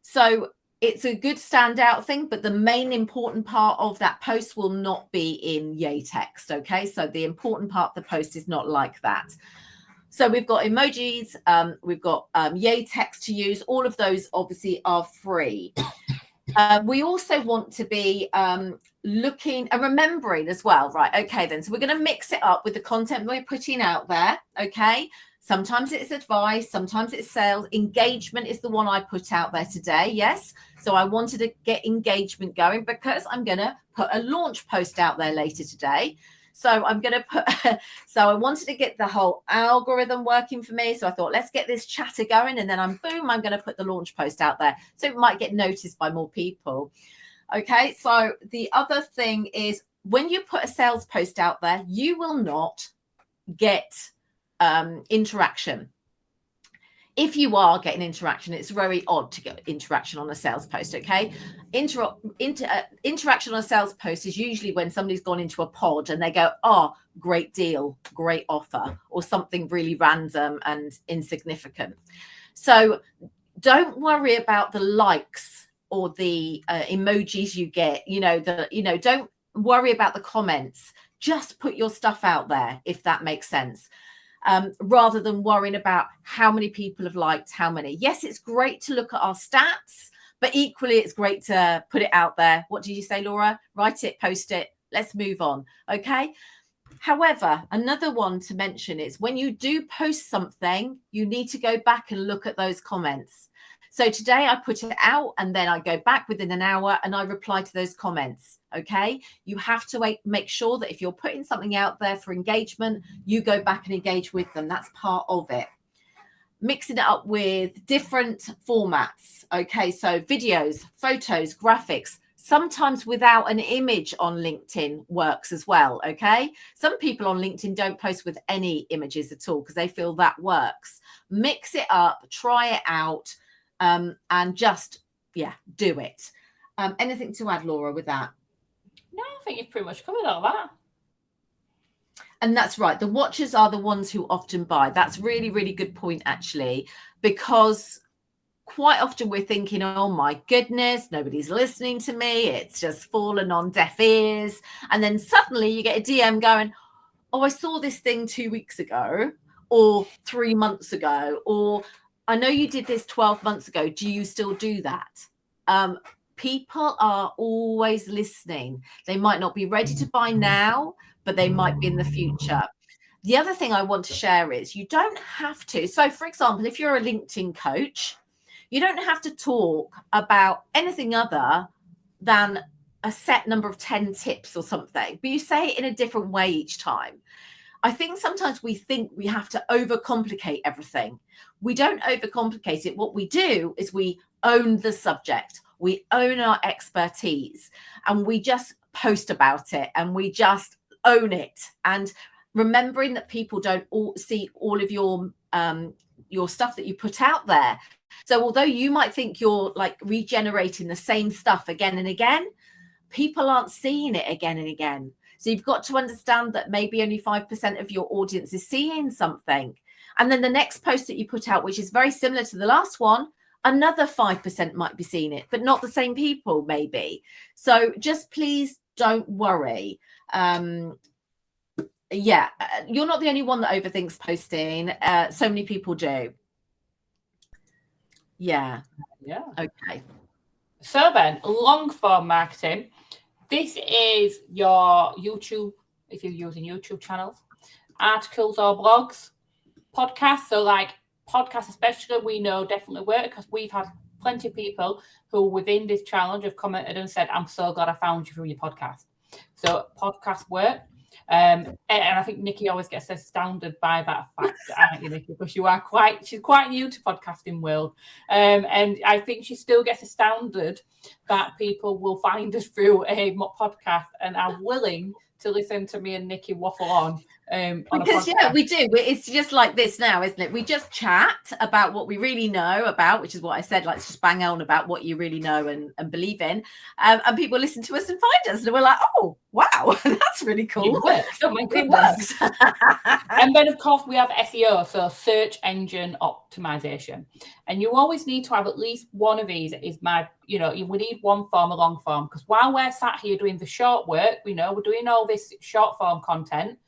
So it's a good standout thing, but the main important part of that post will not be in yay text. Okay, so the important part of the post is not like that. So we've got emojis, we've got yay text to use. All of those obviously are free. We also want to be looking and remembering as well. Right. Okay, then. So we're going to mix it up with the content we're putting out there. Okay. Sometimes it's advice. Sometimes it's sales. Engagement is the one I put out there today. Yes. So I wanted to get engagement going because I'm going to put a launch post out there later today. So I'm going to put, so I wanted to get the whole algorithm working for me. So I thought, let's get this chatter going. And then I'm going to put the launch post out there. So it might get noticed by more people. Okay. So the other thing is when you put a sales post out there, you will not get interaction. If you are getting interaction, it's very odd to get interaction on a sales post, okay? Interaction on a sales post is usually when somebody's gone into a pod and they go, oh, great deal, great offer, or something really random and insignificant. So don't worry about the likes or the emojis you get, don't worry about the comments. Just put your stuff out there, if that makes sense. Rather than worrying about how many people have liked how many. Yes, it's great to look at our stats, but equally it's great to put it out there. What did you say, Laura? Write it, post it. Let's move on. Okay. However, another one to mention is when you do post something, you need to go back and look at those comments. So today I put it out and then I go back within an hour and I reply to those comments. Okay. You have to make sure that if you're putting something out there for engagement, you go back and engage with them. That's part of it. Mixing it up with different formats. Okay. So videos, photos, graphics, sometimes without an image on LinkedIn works as well. Okay. Some people on LinkedIn don't post with any images at all because they feel that works. Mix it up, try it out. And just, do it. Anything to add, Laura, with that? No, I think you've pretty much covered all that. And that's right. The watchers are the ones who often buy. That's really, really good point, actually, because quite often we're thinking, oh, my goodness, nobody's listening to me. It's just fallen on deaf ears. And then suddenly you get a DM going, oh, I saw this thing 2 weeks ago or 3 months ago, or I know you did this 12 months ago. Do you still do that? People are always listening. They might not be ready to buy now, but they might be in the future. The other thing I want to share is you don't have to. So, for example, if you're a LinkedIn coach, you don't have to talk about anything other than a set number of 10 tips or something, but you say it in a different way each time. I think sometimes we think we have to overcomplicate everything. We don't overcomplicate it. What we do is we own the subject. We own our expertise and we just post about it and we just own it. And remembering that people don't see all of your stuff that you put out there. So although you might think you're like regenerating the same stuff again and again, people aren't seeing it again and again. So you've got to understand that maybe only 5% of your audience is seeing something. And then the next post that you put out, which is very similar to the last one, another 5% might be seeing it, but not the same people maybe. So just please don't worry. You're not the only one that overthinks posting. So many people do. Yeah. Yeah. Okay. So then, long form marketing. This is your YouTube, if you're using YouTube channels, articles or blogs, podcasts. So like podcasts especially, we know definitely work because we've had plenty of people who within this challenge have commented and said, I'm so glad I found you through your podcast. So podcasts work. And I think Nikki always gets astounded by that fact, aren't you, Nikki? Because she's quite new to podcasting world. And I think she still gets astounded that people will find us through a podcast and are willing to listen to me and Nikki waffle on because we do. It's just like this now, isn't it? We just chat about what we really know about, which is what I said, like just bang on about what you really know and believe in, and people listen to us and find us and we're like, oh wow, that's really cool. It works. Oh my goodness. And then of course we have SEO, so search engine optimization, and you always need to have at least one of these. Is my, we need one form, a long form, because while we're sat here doing the short work, we're doing all this short form content,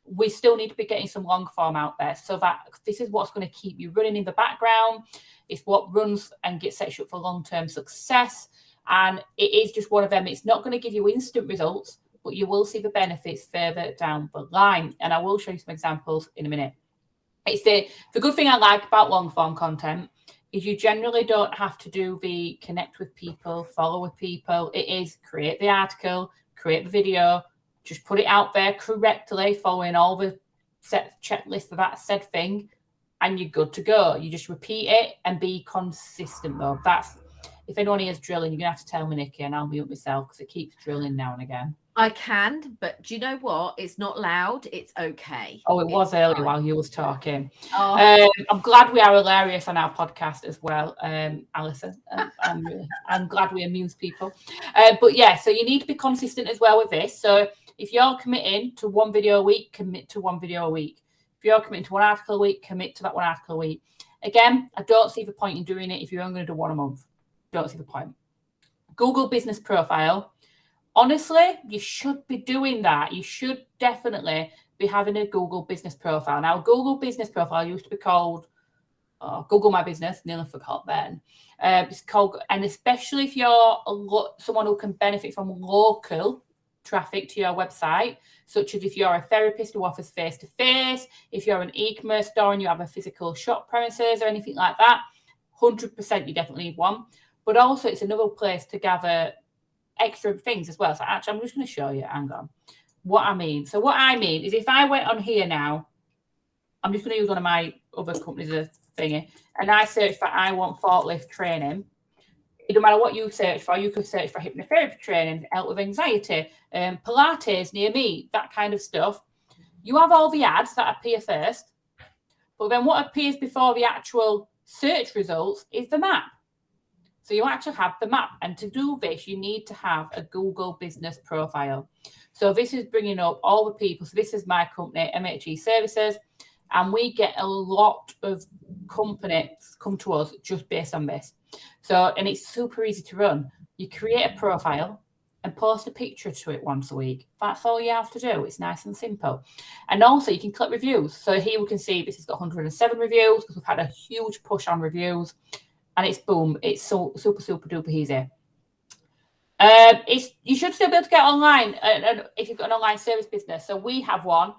we still need to be getting some long form out there, so that this is what's going to keep you running in the background. It's what runs and gets set you up for long-term success. And it is just one of them. It's not going to give you instant results, but you will see the benefits further down the line. And I will show you some examples in a minute. It's the good thing I like about long form content is you generally don't have to do the connect with people, follow with people. It is create the article, create the video, just put it out there correctly, following all the set checklist for that said thing, and you're good to go. You just repeat it and be consistent, though. That's, if anyone here is drilling, you're going to have to tell me, Nikki, and I'll mute myself because it keeps drilling now and again. I can, but do you know what? It's not loud. It's okay. Oh, it was earlier while you was talking. Oh. I'm glad we are hilarious on our podcast as well, Alison. I'm glad we amuse people. But yeah, so you need to be consistent as well with this. So if you're committing to one video a week, commit to one video a week. If you're committing to one article a week, commit to that one article a week. Again, I don't see the point in doing it if you're only going to do one a month. Don't see the point. Google Business Profile. Honestly, you should be doing that. You should definitely be having a Google Business Profile. Now, Google Business Profile used to be called Google My Business. Nearly forgot then. It's called, and especially if you're someone who can benefit from local traffic to your website, such as if you're a therapist who offers face-to-face, if you're an e-commerce store and you have a physical shop premises or anything like that, 100% you definitely need one. But also it's another place to gather extra things as well. So actually, I'm just going to show you. Hang on. What I mean. So what I mean is if I went on here now, I'm just going to use one of my other companies' thingy, and I search for I want forklift training. It doesn't matter what you search for. You could search for hypnotherapy training, help with anxiety, Pilates near me, that kind of stuff. You have all the ads that appear first, but then what appears before the actual search results is the map. So you actually have the map. And to do this, you need to have a Google Business Profile. So this is bringing up all the people. So this is my company, MHE Services. And we get a lot of companies come to us just based on this. So, and it's super easy to run. You create a profile and post a picture to it once a week. That's all you have to do. It's nice and simple. And also you can click reviews. So here we can see this has got 107 reviews because we've had a huge push on reviews. And it's boom. It's so super, super duper easy. You should still be able to get online if you've got an online service business. So we have one.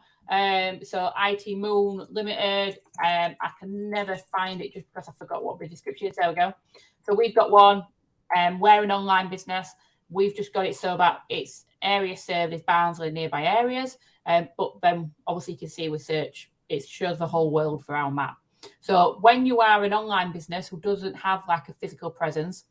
So IT Moon Limited. I can never find it just because I forgot what the description is. There we go. So we've got one. We're an online business. We've just got it so that it's area served is Barnsley nearby areas. But then obviously you can see with search, it shows the whole world for our map. So when you are an online business who doesn't have like a physical presence,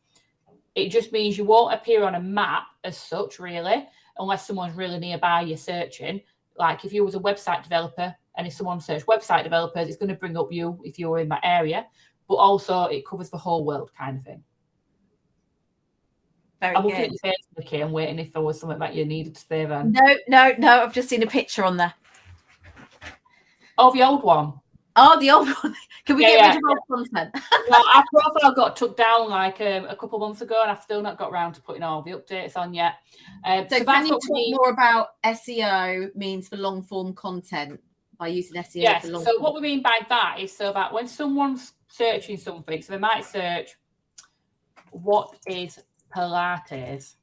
it just means you won't appear on a map as such, really, unless someone's really nearby you're searching. Like if you was a website developer and if someone searched website developers, it's going to bring up you if you're in that area, but also it covers the whole world kind of thing. Very I'm good. looking at your face, Nikki. I'm waiting if there was something that you needed to say then. No. I've just seen a picture on there. Oh, the old one. Oh, the old one. Can we get rid of old content? Well, our profile got took down like a couple of months ago, and I've still not got around to putting all the updates on yet. So can you talk more about SEO means for long form content by using SEO? Yes. For long So form? what we mean by that is so that when someone's searching something, so they might search what is Pilates,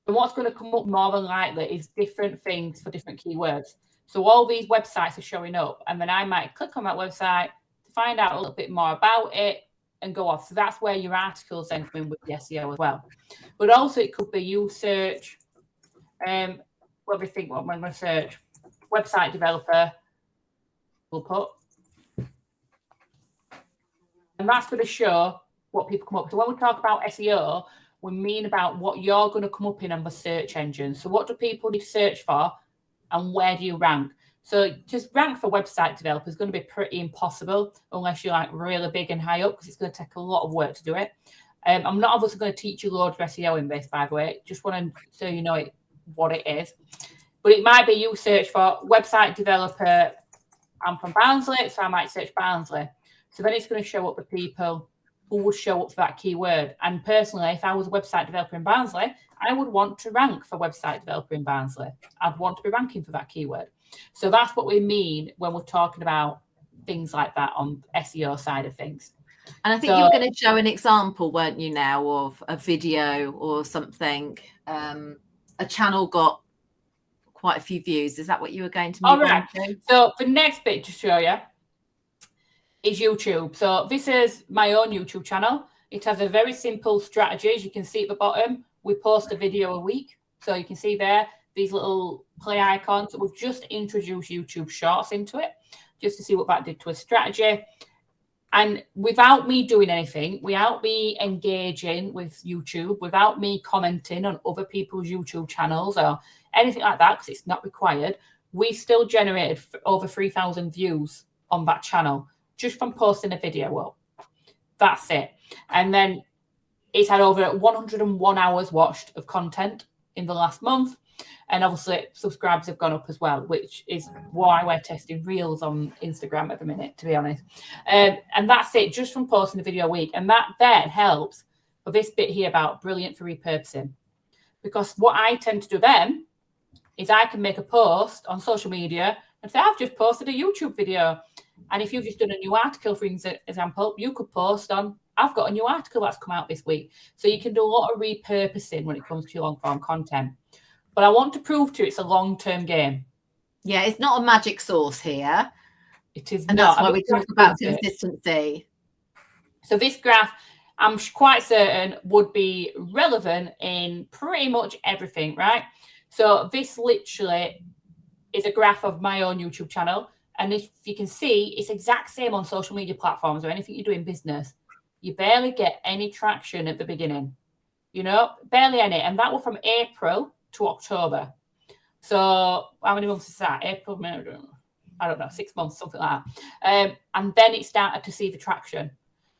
And what's going to come up more than likely is different things for different keywords. So all these websites are showing up, and then I might click on that website to find out a little bit more about it and go off. So that's where your articles then come in with the SEO as well. But also it could be you search, what we think, what when we search website developer, we'll put, and that's going to show what people come up. So when we talk about SEO, we mean about what you're going to come up in on the search engine. So what do people need to search for, and where do you rank? So just rank for website developer is going to be pretty impossible unless you're like really big and high up, because it's going to take a lot of work to do it. I'm not obviously going to teach you loads of SEO in this, by the way. Just want to so you know what it is. But it might be you search for website developer. I'm from Barnsley, so I might search Barnsley. So then it's going to show up the people who would show up for that keyword. And personally, if I was a website developer in Barnsley, I would want to rank for website developer in Barnsley. I'd want to be ranking for that keyword. So that's what we mean when we're talking about things like that on SEO side of things. And I think you were going to show an example, weren't you, now, of a video or something. A channel got quite a few views. Is that what you were going to move on to? So the next bit to show you is YouTube. So this is my own YouTube channel. It has a very simple strategy. As you can see at the bottom, we post a video a week. So you can see there, these little play icons. We've just introduced YouTube Shorts into it, just to see what that did to a strategy. And without me doing anything, without me engaging with YouTube, without me commenting on other people's YouTube channels or anything like that, because it's not required, we still generated over 3,000 views on that channel just from posting a video up. That's it. And then it's had over 101 hours watched of content in the last month. And obviously subscribers have gone up as well, which is why we're testing Reels on Instagram at the minute, to be honest. And that's it, just from posting a video a week. And that then helps for this bit here about brilliant for repurposing. Because what I tend to do then is I can make a post on social media and say, I've just posted a YouTube video. And if you've just done a new article, for example, you could post on, I've got a new article that's come out this week. So you can do a lot of repurposing when it comes to your long form content. But I want to prove to you it's a long-term game. Yeah, it's not a magic sauce here. It is and not. That's why we talk about consistency. So this graph, I'm quite certain, would be relevant in pretty much everything, right? So this literally is a graph of my own YouTube channel. And if you can see, it's exact same on social media platforms or anything you do in business. You barely get any traction at the beginning. You know, barely any. And that was from April to October. So how many months is that? April, May, I don't know, 6 months, something like that. And then it started to see the traction.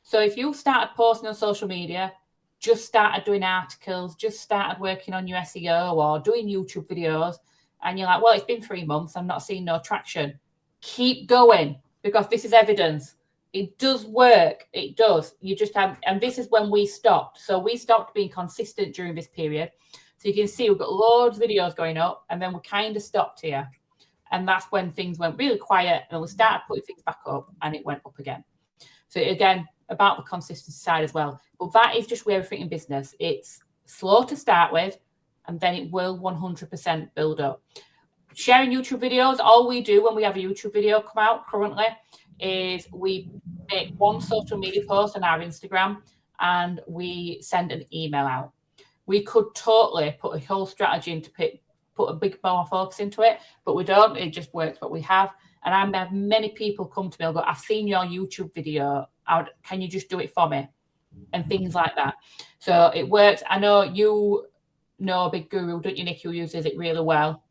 So if you started posting on social media, just started doing articles, just started working on your SEO or doing YouTube videos, and you're like, well, it's been 3 months, I'm not seeing no traction. Keep going, because this is evidence. It does work. It does. You just have, and this is when we stopped. So we stopped being consistent during this period. So you can see we've got loads of videos going up, and then we kind of stopped here. And that's when things went really quiet, and we started putting things back up, and it went up again. So again, about the consistency side as well. But that is just where everything in business. It's slow to start with, and then it will 100% build up. Sharing YouTube videos, all we do when we have a YouTube video come out currently is we make one social media post on our Instagram, and we send an email out. We could totally put a whole strategy into put a big more focus into it, but we don't. It just works what we have. And I have many people come to me and go, I've seen your YouTube video. Can you just do it for me? And things like that. So it works. I know you know a big guru, don't you, Nick, who uses it really well?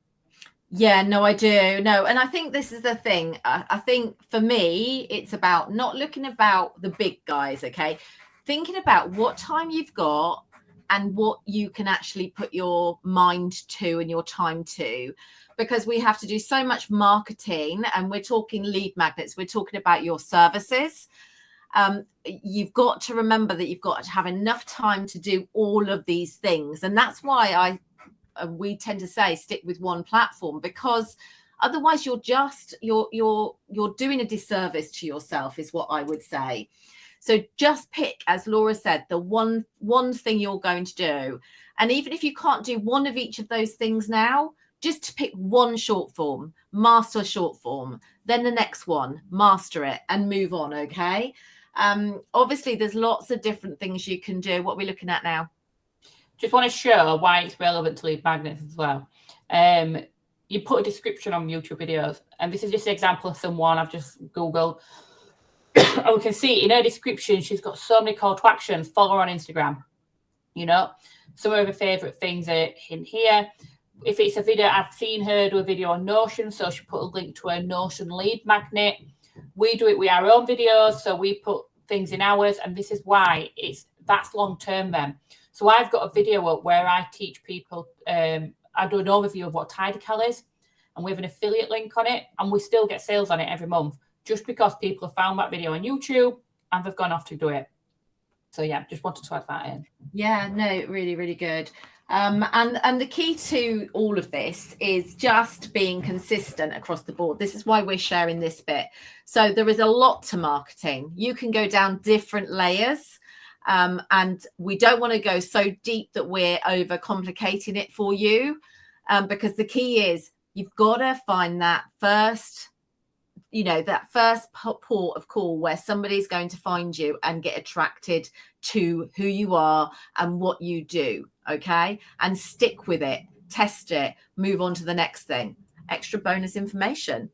Yeah, no, I do. No, and I think this is the thing. I think for me, it's about not looking about the big guys, okay? Thinking about what time you've got and what you can actually put your mind to and your time to, because we have to do so much marketing, and we're talking lead magnets. We're talking about your services. You've got to remember that you've got to have enough time to do all of these things. And that's why we tend to say stick with one platform, because otherwise you're doing a disservice to yourself, is what I would say. So just pick, as Laura said, the one thing you're going to do. And even if you can't do one of each of those things now, just to pick one short form, master short form, then the next one, master it and move on. Okay. Obviously there's lots of different things you can do. What are we looking at now? Just want to show why it's relevant to lead magnets as well. You put a description on YouTube videos, and this is just an example of someone I've just Googled. And we can see in her description, she's got so many call to actions. Follow her on Instagram. You know, some of her favorite things are in here. If it's a video, I've seen her do a video on Notion, so she put a link to her Notion lead magnet. We do it with our own videos, so we put things in ours, and this is why that's long term then. So I've got a video up where I teach people, I do an overview of what Tidycal is, and we have an affiliate link on it, and we still get sales on it every month, just because people have found that video on YouTube and they've gone off to do it. So yeah, just wanted to add that in. Yeah, no, really, really good. And the key to all of this is just being consistent across the board. This is why we're sharing this bit. So there is a lot to marketing. You can go down different layers, and we don't want to go so deep that we're overcomplicating it for you, because the key is you've got to find that first port of call where somebody's going to find you and get attracted to who you are and what you do. Okay. And stick with it, test it, move on to the next thing. Extra bonus information.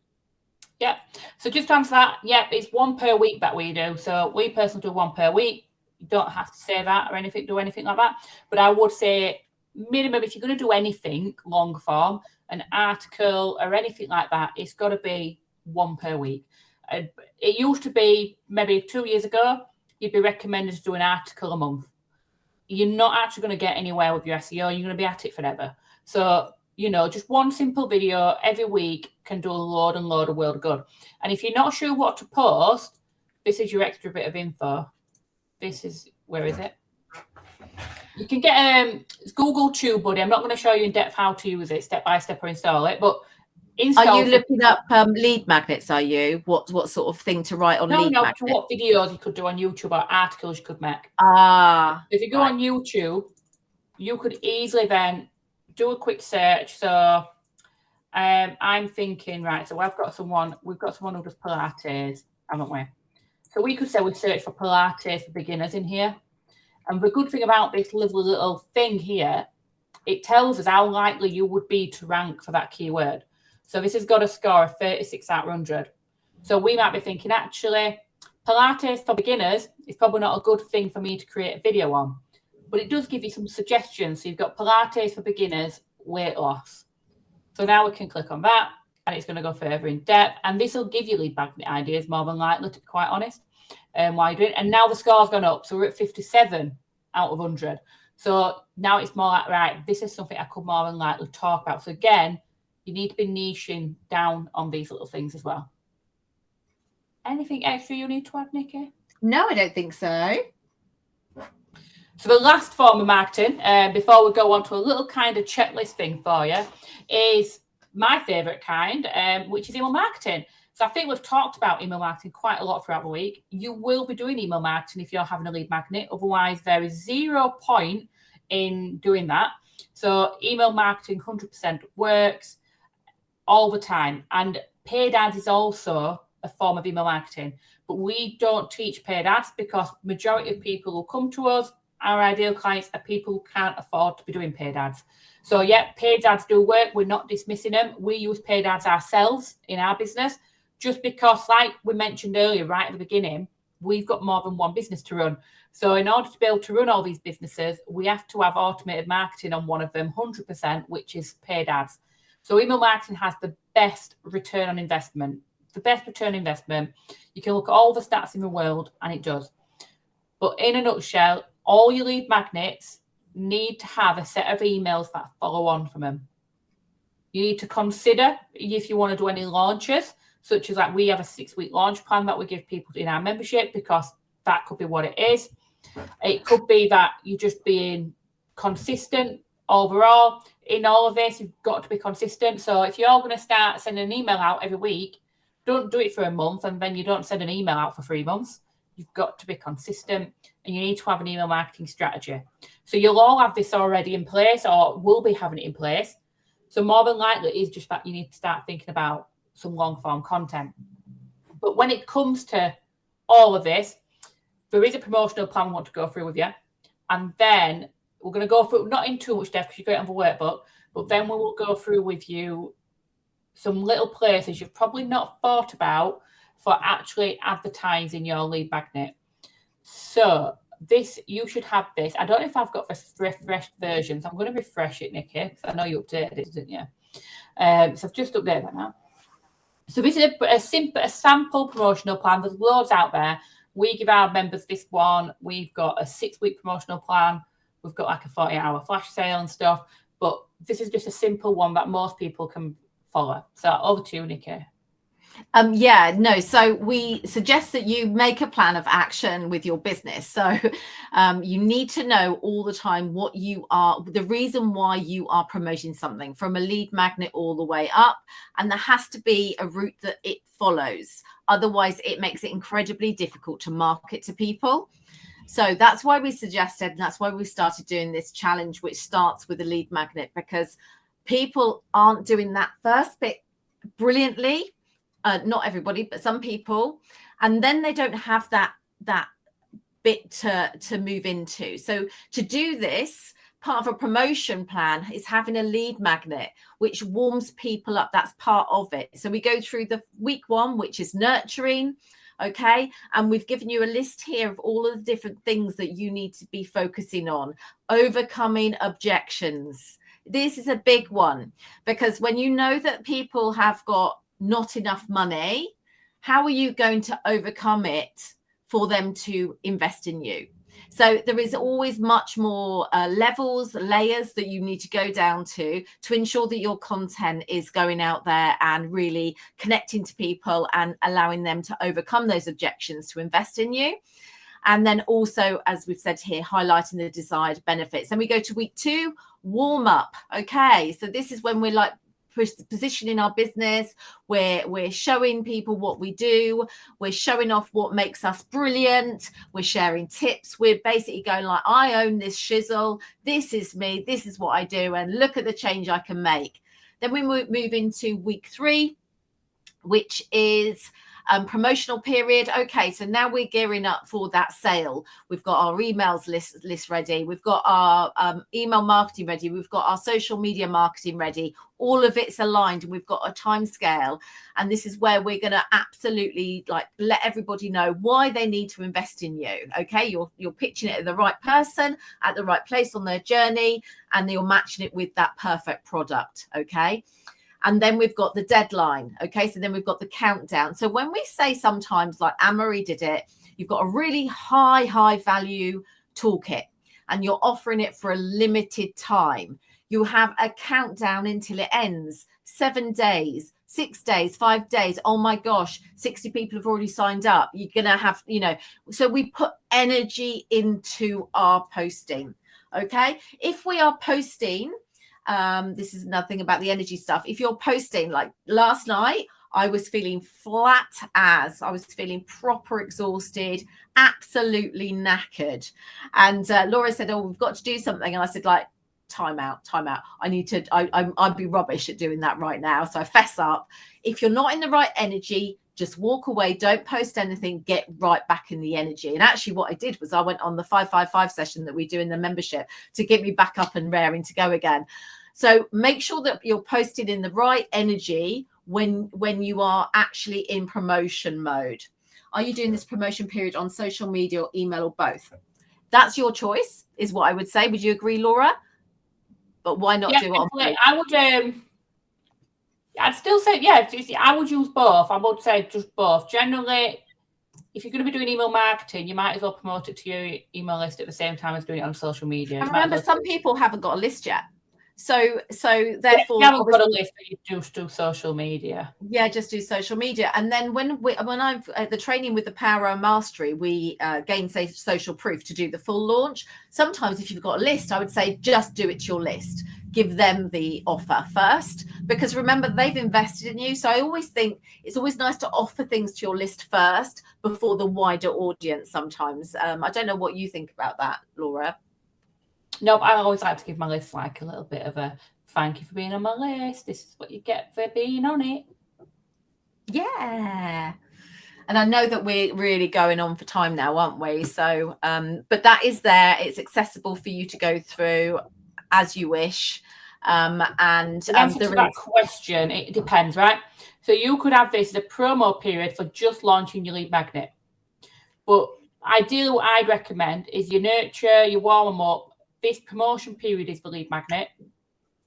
Yeah. So just to answer that, yeah, it's 1 per week that we do. So we personally do 1 per week. You don't have to say that or do anything like that. But I would say minimum, if you're going to do anything long form, an article or anything like that, it's got to be 1 per week. It used to be maybe 2 years ago, you'd be recommended to do an article a month. You're not actually going to get anywhere with your SEO. You're going to be at it forever. So, just one simple video every week can do a load and load of world of good. And if you're not sure what to post, this is your extra bit of info. Where is it? You can get Google TubeBuddy. I'm not going to show you in depth how to use it step by step or install it, but are you looking up lead magnets? Are you what sort of thing to write on lead magnets? No, what videos you could do on YouTube or articles you could make. If you go on YouTube, you could easily then do a quick search. So I'm thinking, right, so we've got someone who does Pilates, haven't we? So we could say we search for Pilates for beginners in here. And the good thing about this little thing here, it tells us how likely you would be to rank for that keyword. So this has got a score of 36 out of 100. So we might be thinking, actually, Pilates for beginners is probably not a good thing for me to create a video on. But it does give you some suggestions. So you've got Pilates for beginners, weight loss. So now we can click on that, and it's going to go further in depth. And this will give you lead magnet ideas more than likely, to be quite honest, while you're doing it. And now the score's gone up. So we're at 57 out of 100. So now it's more like, right, this is something I could more than likely talk about. So again, you need to be niching down on these little things as well. Anything extra you need to add, Nikki? No, I don't think so. So the last form of marketing, before we go on to a little kind of checklist thing for you, is my favourite kind, which is email marketing. So I think we've talked about email marketing quite a lot throughout the week. You will be doing email marketing if you're having a lead magnet. Otherwise, there is 0 point in doing that. So email marketing 100% works all the time. And paid ads is also a form of email marketing. But we don't teach paid ads because majority of people who come to us, our ideal clients, are people who can't afford to be doing paid ads. So yeah, paid ads do work. We're not dismissing them. We use paid ads ourselves in our business just because, like we mentioned earlier, right at the beginning, we've got more than one business to run. So in order to be able to run all these businesses, we have to have automated marketing on one of them, 100%, which is paid ads. So email marketing has the best return on investment. The best return on investment. You can look at all the stats in the world, and it does. But in a nutshell, all your lead magnets need to have a set of emails that follow on from them. You need to consider if you want to do any launches, such as like we have a 6-week launch plan that we give people in our membership, because that could be what it is. It could be that you're just being consistent overall. In all of this, you've got to be consistent. So if you're going to start sending an email out every week, don't do it for a month and then you don't send an email out for 3 months. you've got to be consistent, and you need to have an email marketing strategy. So you'll all have this already in place, or will be having it in place. So more than likely, it is just that you need to start thinking about some long form content. But when it comes to all of this, there is a promotional plan we want to go through with you. And then we're going to go through, not in too much depth because you've got it on the workbook, but then we will go through with you some little places you've probably not thought about for actually advertising your lead magnet. So this, you should have this. I don't know if I've got the refreshed version, so I'm going to refresh it, Nikki, because I know you updated it, didn't you? So I've just updated that now. So this is a sample promotional plan. There's loads out there. We give our members this one. We've got a 6-week promotional plan. We've got like a 40-hour flash sale and stuff. But this is just a simple one that most people can follow. So over to you, Nikki. So we suggest that you make a plan of action with your business. So you need to know all the time what you are, the reason why you are promoting something, from a lead magnet all the way up. And there has to be a route that it follows. Otherwise, it makes it incredibly difficult to market to people. So that's why we suggested, and that's why we started doing this challenge, which starts with a lead magnet, because people aren't doing that first bit brilliantly. Not everybody, but some people, and then they don't have that bit to move into. So to do this, part of a promotion plan is having a lead magnet, which warms people up. That's part of it. So we go through the week 1, which is nurturing. Okay. And we've given you a list here of all of the different things that you need to be focusing on. Overcoming objections. This is a big one, because when you know that people have got not enough money, how are you going to overcome it for them to invest in you? So there is always much more levels, layers that you need to go down to ensure that your content is going out there and really connecting to people and allowing them to overcome those objections to invest in you. And then also, as we've said here, highlighting the desired benefits. And we go to week 2, warm up. Okay, so this is when we're like positioning our business, we're showing people what we do, we're showing off what makes us brilliant, we're sharing tips, we're basically going like, I own this shizzle, this is me, this is what I do, and look at the change I can make. Then we move into week 3, which is promotional period. Okay, so now we're gearing up for that sale. We've got our emails list ready. We've got our email marketing ready. We've got our social media marketing ready. All of it's aligned, and we've got a time scale. And this is where we're going to absolutely like let everybody know why they need to invest in you. Okay, you're pitching it at the right person at the right place on their journey, and you're matching it with that perfect product. Okay. And then we've got the deadline. Okay. So then we've got the countdown. So when we say sometimes, like Anne-Marie did it, you've got a really high value toolkit and you're offering it for a limited time. You have a countdown until it ends. 7 days, 6 days, 5 days. Oh my gosh, 60 people have already signed up. You're going to have, so we put energy into our posting. Okay. If we are posting, this is nothing about the energy stuff. If you're posting, like last night, I was feeling flat as I was feeling proper exhausted, absolutely knackered. And Laura said, oh, we've got to do something. And I said, like, time out. I'd be rubbish at doing that right now. So I fess up. If you're not in the right energy, just walk away. Don't post anything. Get right back in the energy. And actually what I did was I went on the 555 session that we do in the membership to get me back up and raring to go again. So make sure that you're posting in the right energy when you are actually in promotion mode. Are you doing this promotion period on social media or email or both? That's your choice, is what I would say. Would you agree, Laura? But why not do it on both? I would I'd still say, yeah, I would use both. I would say just both. Generally, if you're going to be doing email marketing, you might as well promote it to your email list at the same time as doing it on social media. And remember, some people haven't got a list yet. So therefore, you haven't got a list, but you just do social media. Yeah, just do social media. And then when I've the training with the Power of Mastery, we gain social proof to do the full launch. Sometimes if you've got a list, I would say just do it to your list. give them the offer first, because remember, they've invested in you. So I always think it's always nice to offer things to your list first before the wider audience sometimes. I don't know what you think about that, Laura. No, I always like to give my list like a little bit of a thank you for being on my list. This is what you get for being on it. Yeah. And I know that we're really going on for time now, aren't we? So, but that is there. It's accessible for you to go through as you wish. And in answer to that question, it depends, right? So you could have this as a promo period for just launching your lead magnet. But ideally, what I'd recommend is you nurture, you warm them up. This promotion period is for lead magnet,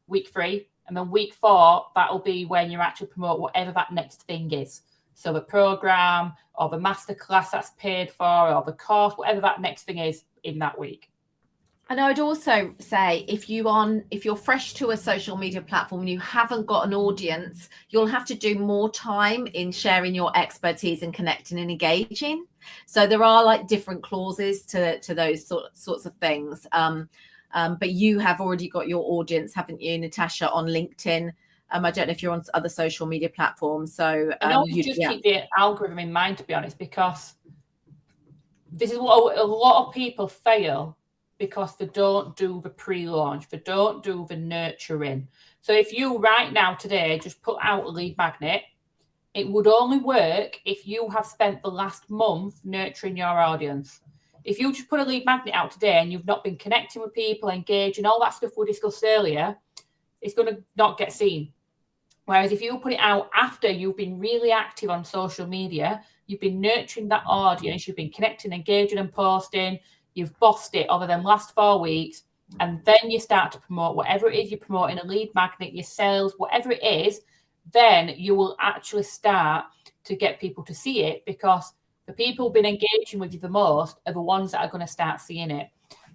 week 3. And then week 4, that'll be when you actually promote whatever that next thing is. So the program or the masterclass that's paid for or the course, whatever that next thing is in that week. And I would also say if you're fresh to a social media platform and you haven't got an audience, you'll have to do more time in sharing your expertise and connecting and engaging. So there are like different clauses to those sorts of things. But you have already got your audience, haven't you, Natasha, on LinkedIn? I don't know if you're on other social media platforms. So you just keep the algorithm in mind, to be honest, because this is what a lot of people fail. Because they don't do the pre-launch, they don't do the nurturing. So if you right now today just put out a lead magnet, it would only work if you have spent the last month nurturing your audience. If you just put a lead magnet out today and you've not been connecting with people, engaging, all that stuff we discussed earlier, it's going to not get seen. Whereas if you put it out after you've been really active on social media, you've been nurturing that audience, you've been connecting, engaging and posting, you've bossed it over them last 4 weeks, and then you start to promote whatever it is you're promoting, a lead magnet, your sales, whatever it is, then you will actually start to get people to see it, because the people who've been engaging with you the most are the ones that are going to start seeing it.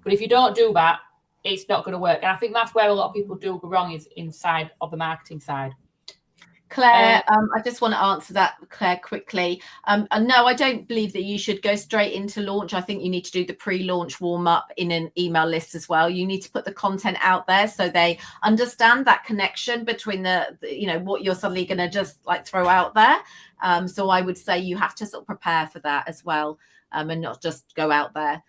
But if you don't do that, it's not going to work. And I think that's where a lot of people do go wrong, is inside of the marketing side. Claire, I just want to answer that, Claire, quickly. No, I don't believe that you should go straight into launch. I think you need to do the pre-launch warm-up in an email list as well. You need to put the content out there so they understand that connection between the what you're suddenly going to just like throw out there. So I would say you have to sort of prepare for that as well, and not just go out there.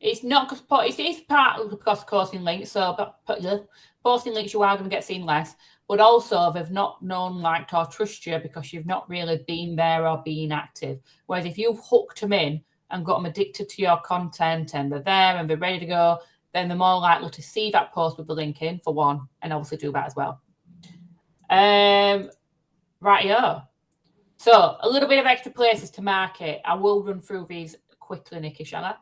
It's not because it is part of the posting links. So posting links, you are going to get seen less. But also they've not known, liked or trust you because you've not really been there or been active. Whereas if you've hooked them in and got them addicted to your content and they're there and they're ready to go, then they're more likely to see that post with the link in, for one, and obviously do that as well. Rightio. So a little bit of extra places to market. I will run through these quickly, Nikki, shall I?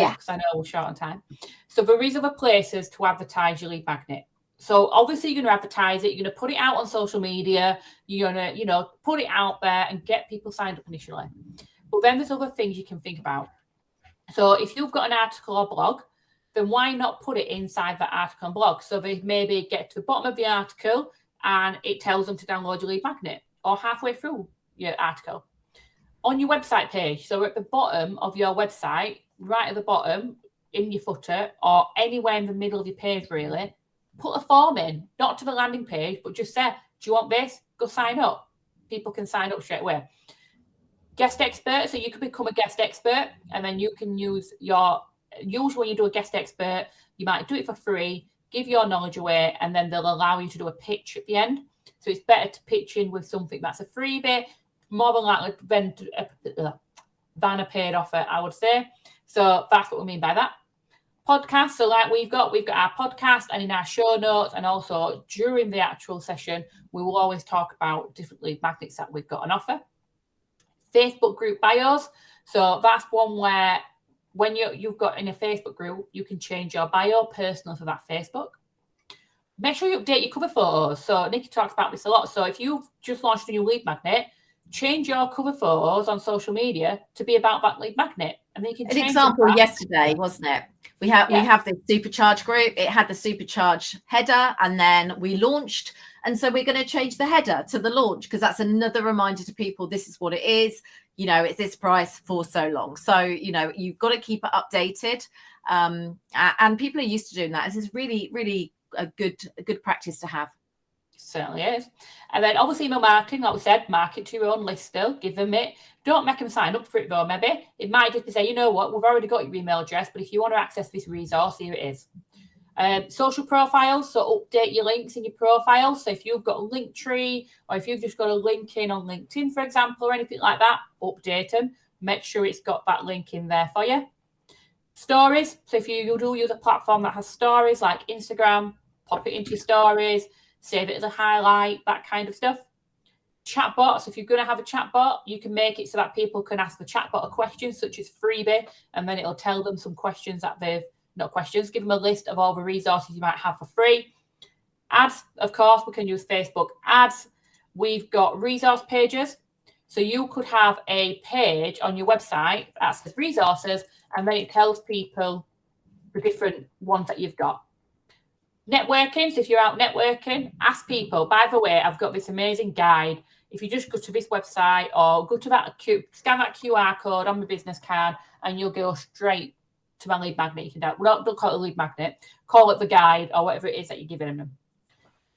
Because I know we're short on time. So there is other places to advertise your lead magnet. So obviously you're going to advertise it. You're going to put it out on social media. You're going to, put it out there and get people signed up initially. But then there's other things you can think about. So if you've got an article or blog, then why not put it inside that article and blog? So they maybe get to the bottom of the article and it tells them to download your lead magnet, or halfway through your article. On your website page, so at the bottom of your website, right at the bottom, in your footer, or anywhere in the middle of your page really, put a form in, not to the landing page, but just say, do you want this? Go sign up. People can sign up straight away. Guest expert, so you could become a guest expert, and then you can use usually when you do a guest expert, you might do it for free, give your knowledge away, and then they'll allow you to do a pitch at the end. So it's better to pitch in with something that's a freebie, more than likely than a paid offer, I would say. So that's what we mean by that. Podcast, so like we've got our podcast, and in our show notes, and also during the actual session, we will always talk about different lead magnets that we've got on offer. Facebook group bios, so that's one where when you've got in a Facebook group, you can change your bio personal for that Facebook. Make sure you update your cover photos. So Nikki talks about this a lot. So if you've just launched a new lead magnet, change your cover photos on social media to be about that lead magnet. And then you can change an example yesterday, wasn't it? We have the Supercharge group. It had the Supercharge header, and then we launched. And so we're going to change the header to the launch, because that's another reminder to people, this is what it is. It's this price for so long. So, you've got to keep it updated. And people are used to doing that. This is really, really a good practice to have. Certainly is. And then obviously email marketing, like we said, market to your own list still, give them it. Don't make them sign up for it though, maybe. It might just be say, you know what, we've already got your email address, but if you want to access this resource, here it is. Social profiles, so update your links in your profile. So if you've got a link tree, or if you've just got a link in on LinkedIn, for example, or anything like that, update them. Make sure it's got that link in there for you. Stories, so if you do use a platform that has stories like Instagram, pop it into your stories, save it as a highlight, that kind of stuff. Chatbots, if you're going to have a chatbot, you can make it so that people can ask the chatbot a question, such as freebie, and then it'll tell them some questions that give them a list of all the resources you might have for free. Ads, of course, we can use Facebook ads. We've got resource pages. So you could have a page on your website that says resources, and then it tells people the different ones that you've got. Networking, so if you're out networking, ask people, by the way, I've got this amazing guide. If you just go to this website or go to that, scan that QR code on my business card, and you'll go straight to my lead magnet. You can don't call it a lead magnet, call it the guide or whatever it is that you're giving them.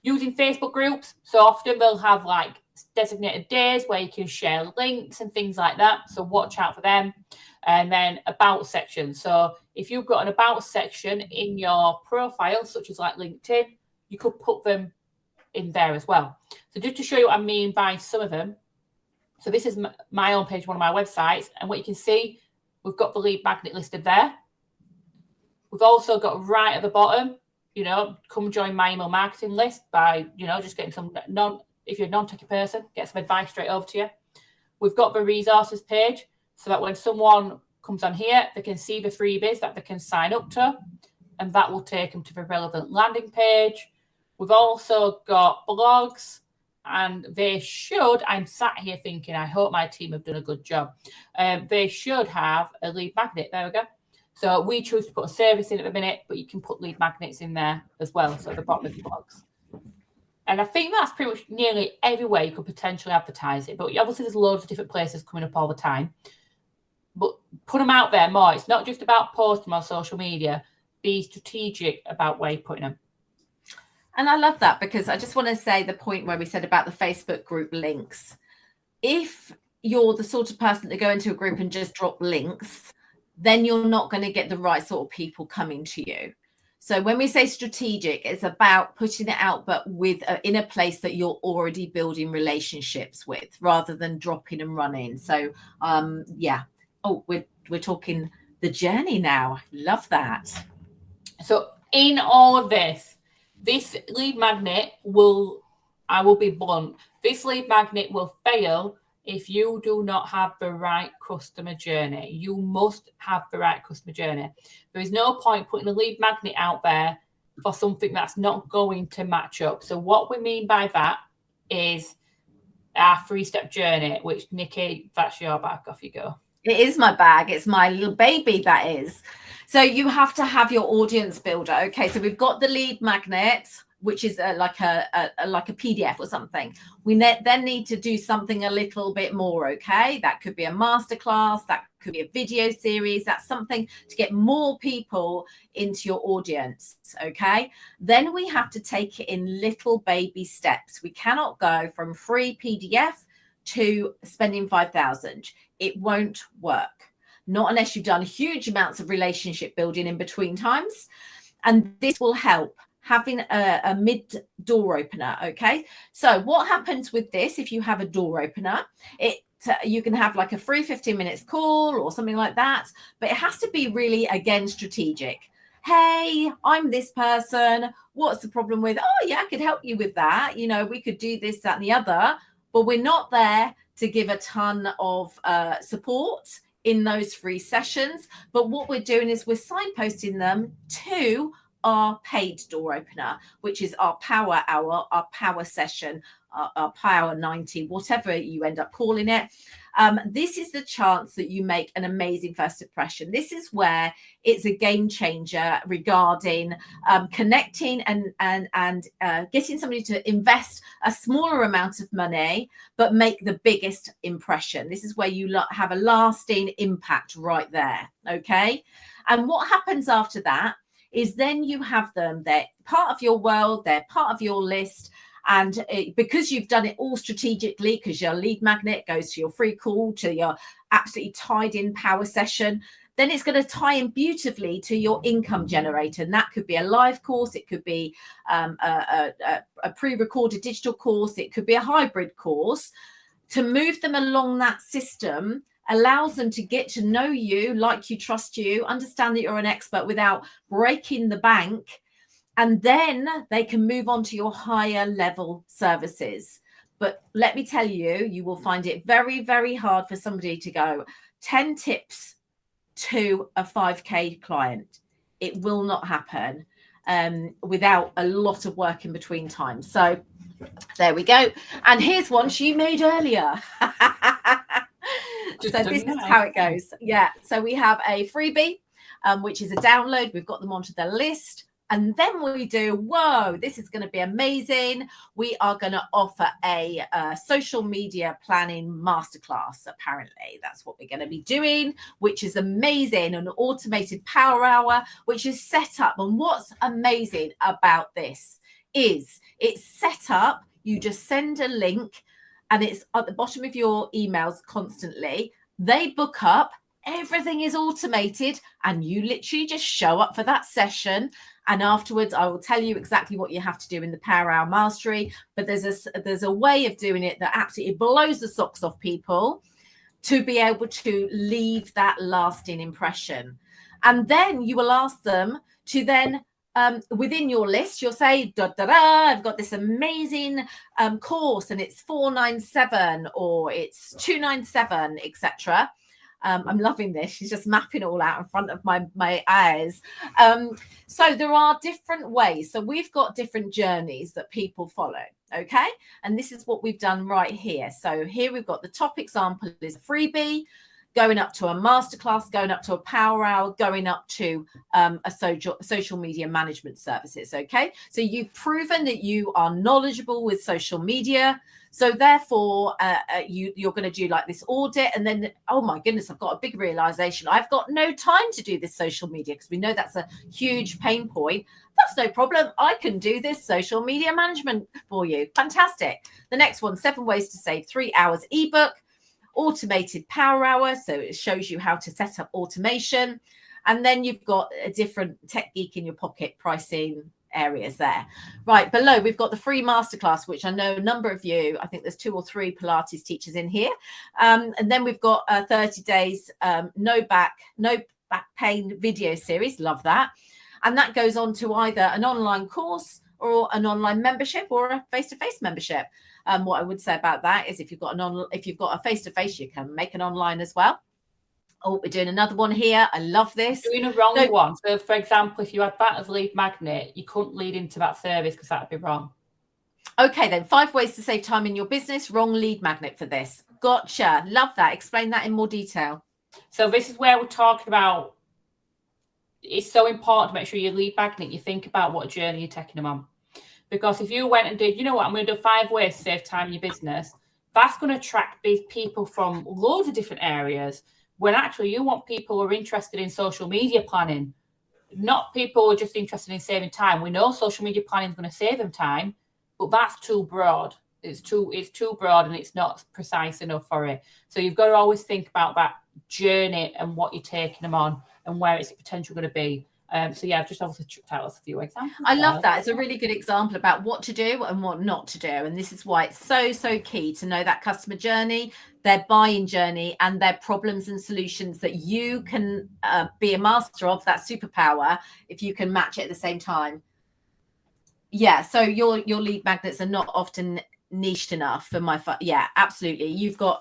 Using Facebook groups, so often they'll have like designated days where you can share links and things like that. So watch out for them. And then about section. So if you've got an about section in your profile, such as like LinkedIn, you could put them in there as well. So just to show you what I mean by some of them. So this is my own page, one of my websites. And what you can see, we've got the lead magnet listed there. We've also got right at the bottom, come join my email marketing list by, just getting some if you're a non-techie person, get some advice straight over to you. We've got the resources page, so that when someone comes on here, they can see the freebies that they can sign up to, and that will take them to the relevant landing page. We've also got blogs, and they should, I'm sat here thinking, I hope my team have done a good job. They should have a lead magnet. There we go. So we choose to put a service in at the minute, but you can put lead magnets in there as well. So at the bottom of the blogs. And I think that's pretty much nearly everywhere you could potentially advertise it. But obviously there's loads of different places coming up all the time. But put them out there more. It's not just about posting on social media. Be strategic about where you're putting them. And I love that, because I just want to say the point where we said about the Facebook group links. If you're the sort of person to go into a group and just drop links, then you're not going to get the right sort of people coming to you. So when we say strategic, it's about putting it out, but in a place that you're already building relationships with, rather than dropping and running. So yeah. Oh, we're talking the journey now. Love that. So in all of this lead magnet I will be blunt, this lead magnet will fail if you do not have the right customer journey. You must have the right customer journey. There is no point putting a lead magnet out there for something that's not going to match up. So what we mean by that is our 3-step journey, which, Nikki, that's your bag. Off you go. It is my bag. It's my little baby, that is. So you have to have your audience builder. Okay, so we've got the lead magnet, which is like a PDF or something. We then need to do something a little bit more, okay? That could be a masterclass, that could be a video series, that's something to get more people into your audience, okay? Then we have to take it in little baby steps. We cannot go from free PDF to spending 5,000. It won't work. Not unless you've done huge amounts of relationship building in between times. And this will help. Having a mid door opener. Okay, so what happens with this? If you have a door opener, you can have like a free 15 minutes call or something like that, but it has to be really, again, strategic. Hey, I'm this person. What's the problem with? Oh yeah, I could help you with that. We could do this, that, and the other, but we're not there to give a ton of support in those free sessions. But what we're doing is we're signposting them to our paid door opener, which is our power hour, our power session, our power 90, whatever you end up calling it. This is the chance that you make an amazing first impression. This is where it's a game changer regarding connecting and getting somebody to invest a smaller amount of money, but make the biggest impression. This is where you have a lasting impact right there. Okay. And what happens after that is then you have them, they're part of your world, they're part of your list. And because you've done it all strategically, because your lead magnet goes to your free call, to your absolutely tied in power session, then it's going to tie in beautifully to your income generator. And that could be a live course. It could be a pre-recorded digital course. It could be a hybrid course. To move them along that system allows them to get to know you, like you, trust you, understand that you're an expert without breaking the bank. And then they can move on to your higher level services. But let me tell you, you will find it very, very hard for somebody to go 10 tips to a 5K client. It will not happen without a lot of work in between times. So there we go. And here's one she made earlier. So this is how it goes. Yeah. So we have a freebie, which is a download. We've got them onto the list. And then we do, whoa, this is going to be amazing. We are going to offer a social media planning masterclass. Apparently, that's what we're going to be doing, which is amazing. An automated power hour, which is set up. And what's amazing about this is it's set up. You just send a link and it's at the bottom of your emails constantly. They book up. Everything is automated and you literally just show up for that session. And afterwards, I will tell you exactly what you have to do in the Power Hour Mastery. But there's a way of doing it that absolutely blows the socks off people to be able to leave that lasting impression. And then you will ask them to then, within your list, you'll say, da, da, da, I've got this amazing course and it's 497 or it's 297, etc. I'm loving this. She's just mapping it all out in front of my eyes. So there are different ways. So we've got different journeys that people follow. Okay. And this is what we've done right here. So here we've got the top example is freebie, going up to a masterclass, going up to a power hour, going up to a social media management services. Okay. So you've proven that you are knowledgeable with social media. So therefore, you're going to do like this audit and then, oh my goodness, I've got a big realization. I've got no time to do this social media because we know that's a huge pain point. That's no problem. I can do this social media management for you. Fantastic. The next one, 7 ways to save 3 hours ebook, automated power hour. So it shows you how to set up automation. And then you've got a different tech geek in your pocket pricing areas there. Right below, we've got the free masterclass, which I know a number of you, I think there's 2 or 3 Pilates teachers in here. And then we've got 30 days, no back pain video series. Love that. And that goes on to either an online course or an online membership or a face-to-face membership. What I would say about that is if you've got a face-to-face, you can make an online as well. Oh, we're doing another one here. I love this. Doing a wrong one. So, for example, if you had that as lead magnet, you couldn't lead into that service because that would be wrong. Okay, then 5 ways to save time in your business. Wrong lead magnet for this. Gotcha. Love that. Explain that in more detail. So this is where we're talking about. It's so important to make sure your lead magnet, you think about what journey you're taking them on. Because if you went and did, you know what, I'm going to do 5 ways to save time in your business, that's going to attract these people from loads of different areas. When actually you want people who are interested in social media planning, not people who are just interested in saving time. We know social media planning is going to save them time, but that's too broad. It's too broad and it's not precise enough for it. So you've got to always think about that journey and what you're taking them on and where it's potentially going to be. So yeah, I've just obviously chucked out a few examples. I love that. It's a really good example about what to do and what not to do. And this is why it's so key to know that customer journey, their buying journey, and their problems and solutions that you can be a master of, that superpower, if you can match it at the same time. Yeah, so your lead magnets are not often niched enough for my yeah, absolutely. You've got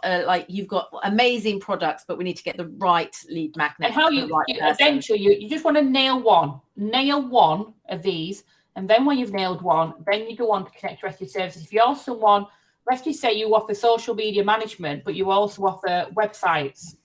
amazing products, but we need to get the right lead magnet. And how you eventually you just want to nail one of these, and then when you've nailed one, then you go on to connect to rest of your services. If you're someone, let's just say you offer social media management, but you also offer websites,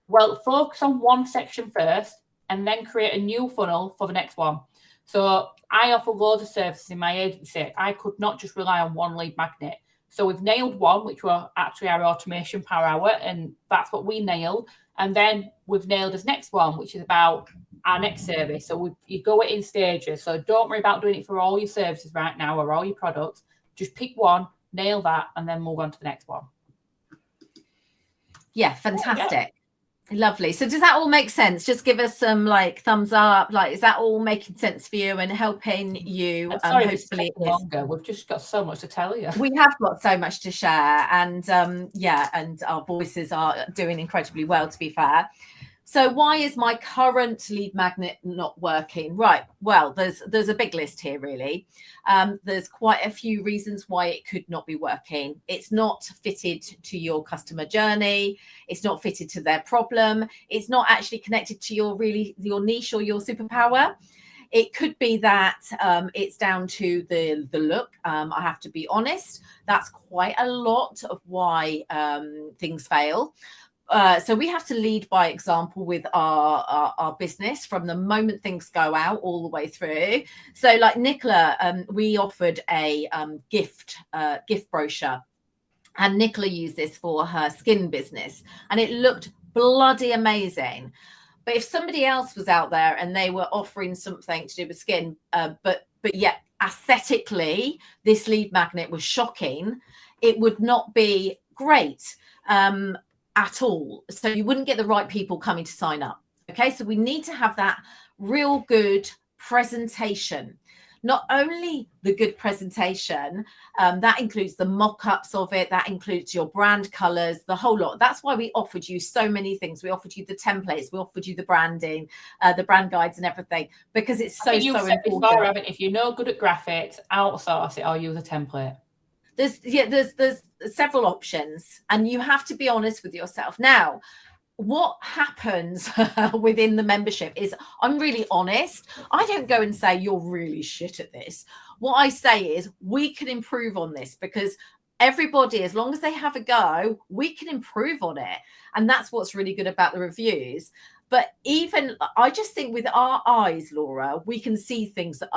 well, focus on one section first and then create a new funnel for the next one. So I offer loads of services in my agency. I could not just rely on one lead magnet. So we've nailed one, which were actually our automation power hour, and that's what we nailed. And then we've nailed this next one, which is about our next service. So you go it in stages. So don't worry about doing it for all your services right now or all your products. Just pick one, nail that, and then move on to the next one. Yeah, fantastic. Lovely. So does that all make sense? Just give us some like thumbs up. Like, is that all making sense for you and helping you? Sorry, hopefully longer. We've just got so much to tell you. We have got so much to share, and and our voices are doing incredibly well, to be fair. So why is my current lead magnet not working? Right. Well, there's a big list here, really. There's quite a few reasons why it could not be working. It's not fitted to your customer journey. It's not fitted to their problem. It's not actually connected to your niche or your superpower. It could be that it's down to the look. I have to be honest. That's quite a lot of why things fail. So we have to lead by example with our business from the moment things go out all the way through. So like Nicola, we offered a gift brochure, and Nicola used this for her skin business, and it looked bloody amazing. But if somebody else was out there and they were offering something to do with skin, but yet aesthetically this lead magnet was shocking, it would not be great at all. So you wouldn't get the right people coming to sign up. Okay, so we need to have that real good presentation. Not only the good presentation, that includes the mock-ups of it, that includes your brand colors, the whole lot. That's why we offered you so many things. We offered you the templates, we offered you the branding, the brand guides and everything, because it's so important. Before, if you're no good at graphics, outsource it or use a template. There's several options, and you have to be honest with yourself. Now, what happens within the membership is I'm really honest. I don't go and say you're really shit at this. What I say is we can improve on this, because everybody, as long as they have a go, we can improve on it. And that's what's really good about the reviews. But even I just think with our eyes, Laura, we can see things that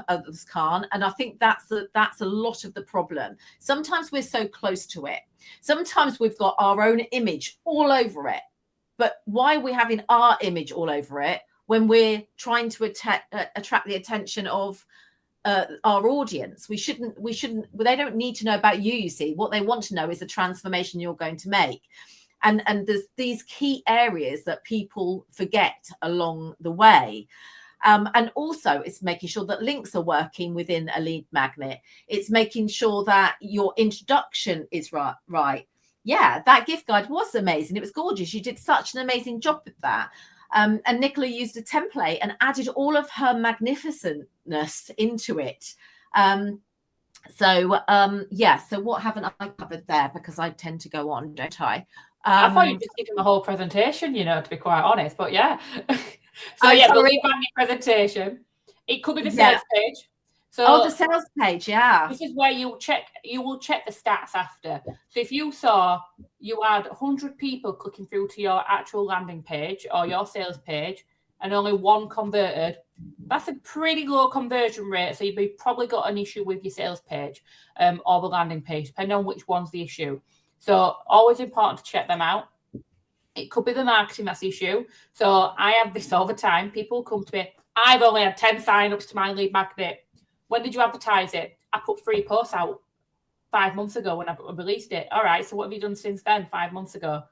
others can't. And I think that's a lot of the problem. Sometimes we're so close to it. Sometimes we've got our own image all over it. But why are we having our image all over it when we're trying to attract the attention of our audience? We shouldn't. They don't need to know about you, you see. What they want to know is the transformation you're going to make. And there's these key areas that people forget along the way. And also it's making sure that links are working within a lead magnet. It's making sure that your introduction is right. Yeah, that gift guide was amazing. It was gorgeous. You did such an amazing job with that. And Nicola used a template and added all of her magnificentness into it. So what haven't I covered there? Because I tend to go on, don't I? I thought you were just giving the whole presentation, to be quite honest. But yeah. The lead magnet presentation. It could be the sales page. So the sales page, yeah. This is where you will check the stats after. So if you saw you had 100 people clicking through to your actual landing page or your sales page and only one converted, that's a pretty low conversion rate. So you've probably got an issue with your sales page or the landing page, depending on which one's the issue. So always important to check them out. It could be the marketing that's the issue. So I have this all the time. People come to me, I've only had 10 sign-ups to my lead magnet. When did you advertise it? I put 3 posts out 5 months ago when I released it. All right, so what have you done since then, 5 months ago?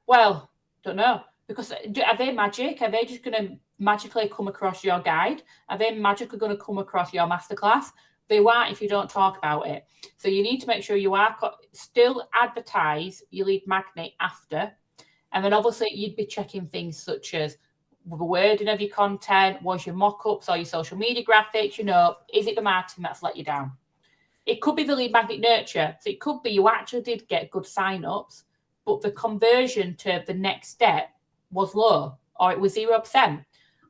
Well, don't know. Because are they magic? Are they just going to magically come across your guide? Are they magically going to come across your masterclass? They won't if you don't talk about it. So you need to make sure you are still advertise your lead magnet after. And then obviously you'd be checking things such as the wording of your content, was your mock-ups or your social media graphics, is it the marketing that's let you down? It could be the lead magnet nurture. So it could be you actually did get good sign-ups, but the conversion to the next step was low or it was 0%.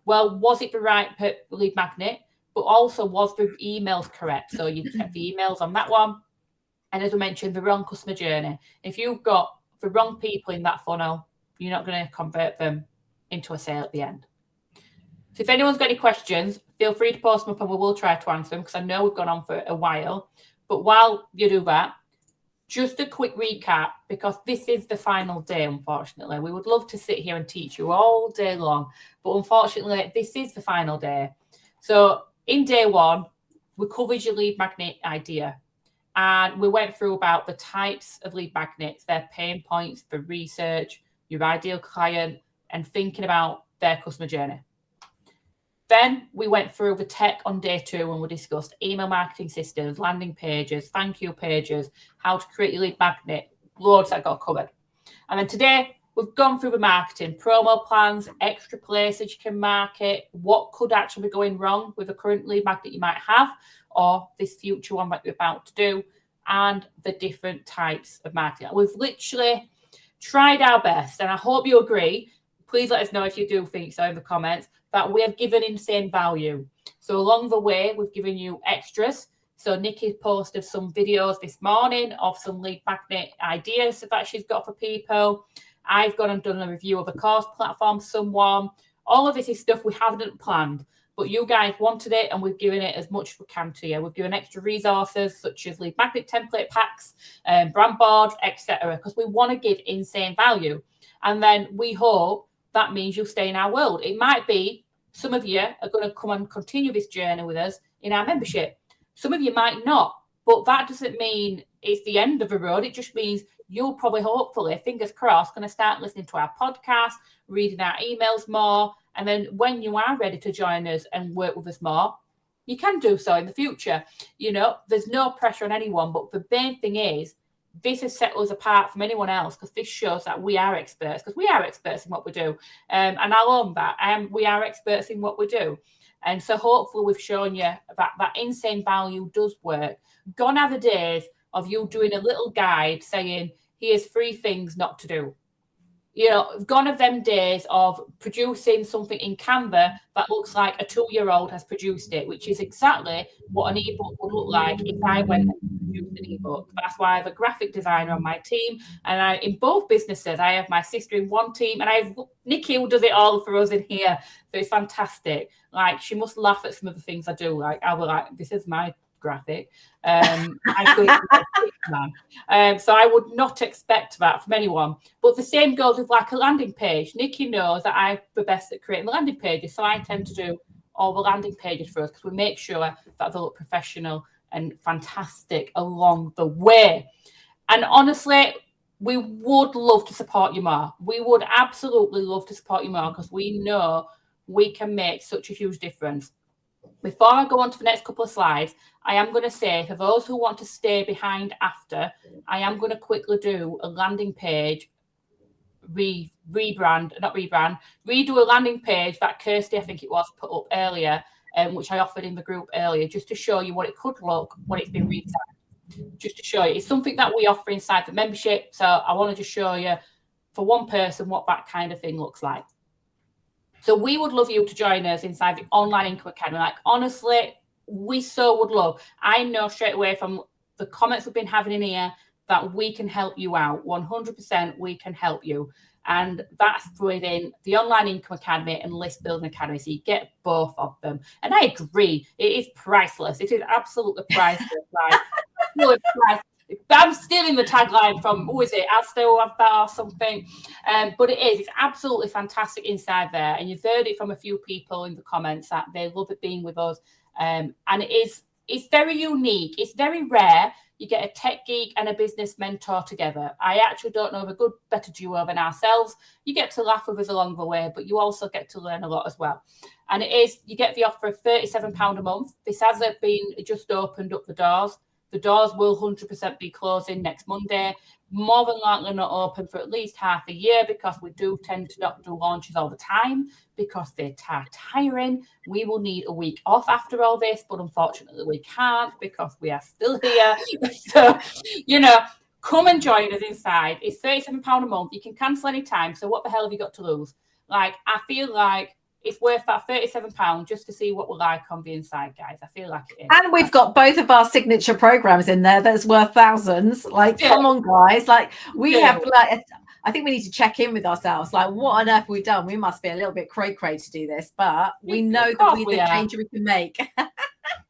Well, was it the right lead magnet? But also, was the emails correct? So you check the emails on that one. And as I mentioned, the wrong customer journey. If you've got the wrong people in that funnel, you're not going to convert them into a sale at the end. So if anyone's got any questions, feel free to post them up and we will try to answer them, because I know we've gone on for a while. But while you do that, just a quick recap, because this is the final day, unfortunately. We would love to sit here and teach you all day long, but unfortunately, this is the final day. So in day one, we covered your lead magnet idea, and we went through about the types of lead magnets, their pain points for research, your ideal client, and thinking about their customer journey. Then we went through the tech on day 2, and we discussed email marketing systems, landing pages, thank you pages, how to create your lead magnet, loads that got covered. And then today we've gone through the marketing, promo plans, extra places you can market, what could actually be going wrong with the current lead magnet you might have, or this future one that you're about to do, and the different types of marketing. We've literally tried our best, and I hope you agree. Please let us know if you do think so in the comments, that we have given insane value. So along the way, we've given you extras. So Nikki posted some videos this morning of some lead magnet ideas that she's got for people. I've gone and done a review of a course platform, someone. All of this is stuff we haven't planned, but you guys wanted it, and we've given it as much as we can to you. We've given extra resources such as lead magnet template packs, brand boards, etc., because we want to give insane value. And then we hope that means you'll stay in our world. It might be some of you are going to come and continue this journey with us in our membership. Some of you might not, but that doesn't mean it's the end of the road. It just means you'll probably, hopefully, fingers crossed, going to start listening to our podcast, reading our emails more. And then when you are ready to join us and work with us more, you can do so in the future. You know, there's no pressure on anyone, but the main thing is, this has set us apart from anyone else, because this shows that we are experts, because we are experts in what we do. And I'll own that. We are experts in what we do. And so hopefully we've shown you that insane value does work. Gone are the days of you doing a little guide saying, here's 3 things not to do. You know, gone are them days of producing something in Canva that looks like a 2-year-old has produced it, which is exactly what an ebook would look like if I went and produced an ebook. That's why I have a graphic designer on my team, and in both businesses, I have my sister in one team, and I have Nikki who does it all for us in here. So it's fantastic. Like, she must laugh at some of the things I do. Like, I'll be like, this is my graphic. So I would not expect that from anyone. But the same goes with like a landing page. Nikki knows that I'm the best at creating the landing pages, so I tend to do all the landing pages for us, because we make sure that they look professional and fantastic along the way. And honestly, we would love to support you more. We would absolutely love to support you more, because we know we can make such a huge difference. Before I go on to the next couple of slides, I am going to say, for those who want to stay behind after, I am going to quickly do a landing page, redo a landing page that Kirsty, I think it was, put up earlier, which I offered in the group earlier, just to show you what it could look when it's been redesigned. Just to show you, it's something that we offer inside the membership. So I want to just show you for one person what that kind of thing looks like. So we would love you to join us inside the Online Income Academy. Like, honestly, we so would love. I know straight away from the comments we've been having in here that we can help you out. 100% we can help you. And that's within the Online Income Academy and List Building Academy. So you get both of them. And I agree, it is priceless. It is absolutely priceless. Like, really priceless. I'm stealing the tagline from, who is it? I'll still have that or something. But it's absolutely fantastic inside there. And you've heard it from a few people in the comments that they love it being with us. And it's very unique. It's very rare. You get a tech geek and a business mentor together. I actually don't know of a better duo than ourselves. You get to laugh with us along the way, but you also get to learn a lot as well. And you get the offer of £37 a month. This has been just opened up the doors. The doors will 100% be closing next Monday. More than likely not open for at least half a year, because we do tend to not do launches all the time because they're tiring. We will need a week off after all this, but unfortunately we can't because we are still here. So, come and join us inside. It's £37 a month. You can cancel any time. So what the hell have you got to lose? Like, I feel like it's worth that £37 just to see what we're like on the inside, guys. I feel like it is. And we've got both of our signature programs in there that's worth thousands. Like, come on, guys. Like, we have, like, I think we need to check in with ourselves. Like, what on earth have we done? We must be a little bit cray-cray to do this, but we know that we're the change we can make.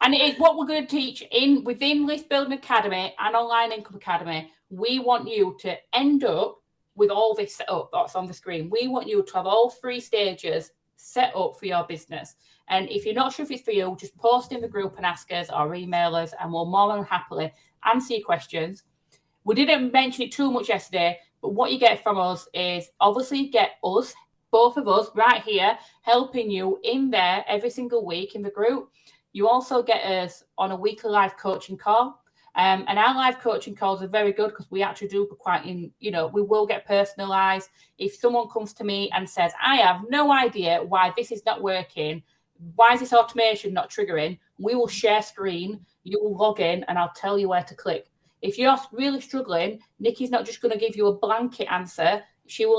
And it is what we're going to teach within List Building Academy and Online Income Academy. We want you to end up with all this set up that's on the screen. We want you to have all 3 stages set up for your business. And if you're not sure if it's for you, just post in the group and ask us or email us, and we'll more than happily answer your questions. We didn't mention it too much yesterday, but what you get from us is obviously you get us, both of us right here, helping you in there every single week in the group. You also get us on a weekly live coaching call. And our live coaching calls are very good because we actually do quite we will get personalized. If someone comes to me and says, I have no idea why this is not working, why is this automation not triggering, we will share screen, you will log in, and I'll tell you where to click. If you're really struggling, Nikki's not just going to give you a blanket answer. She'll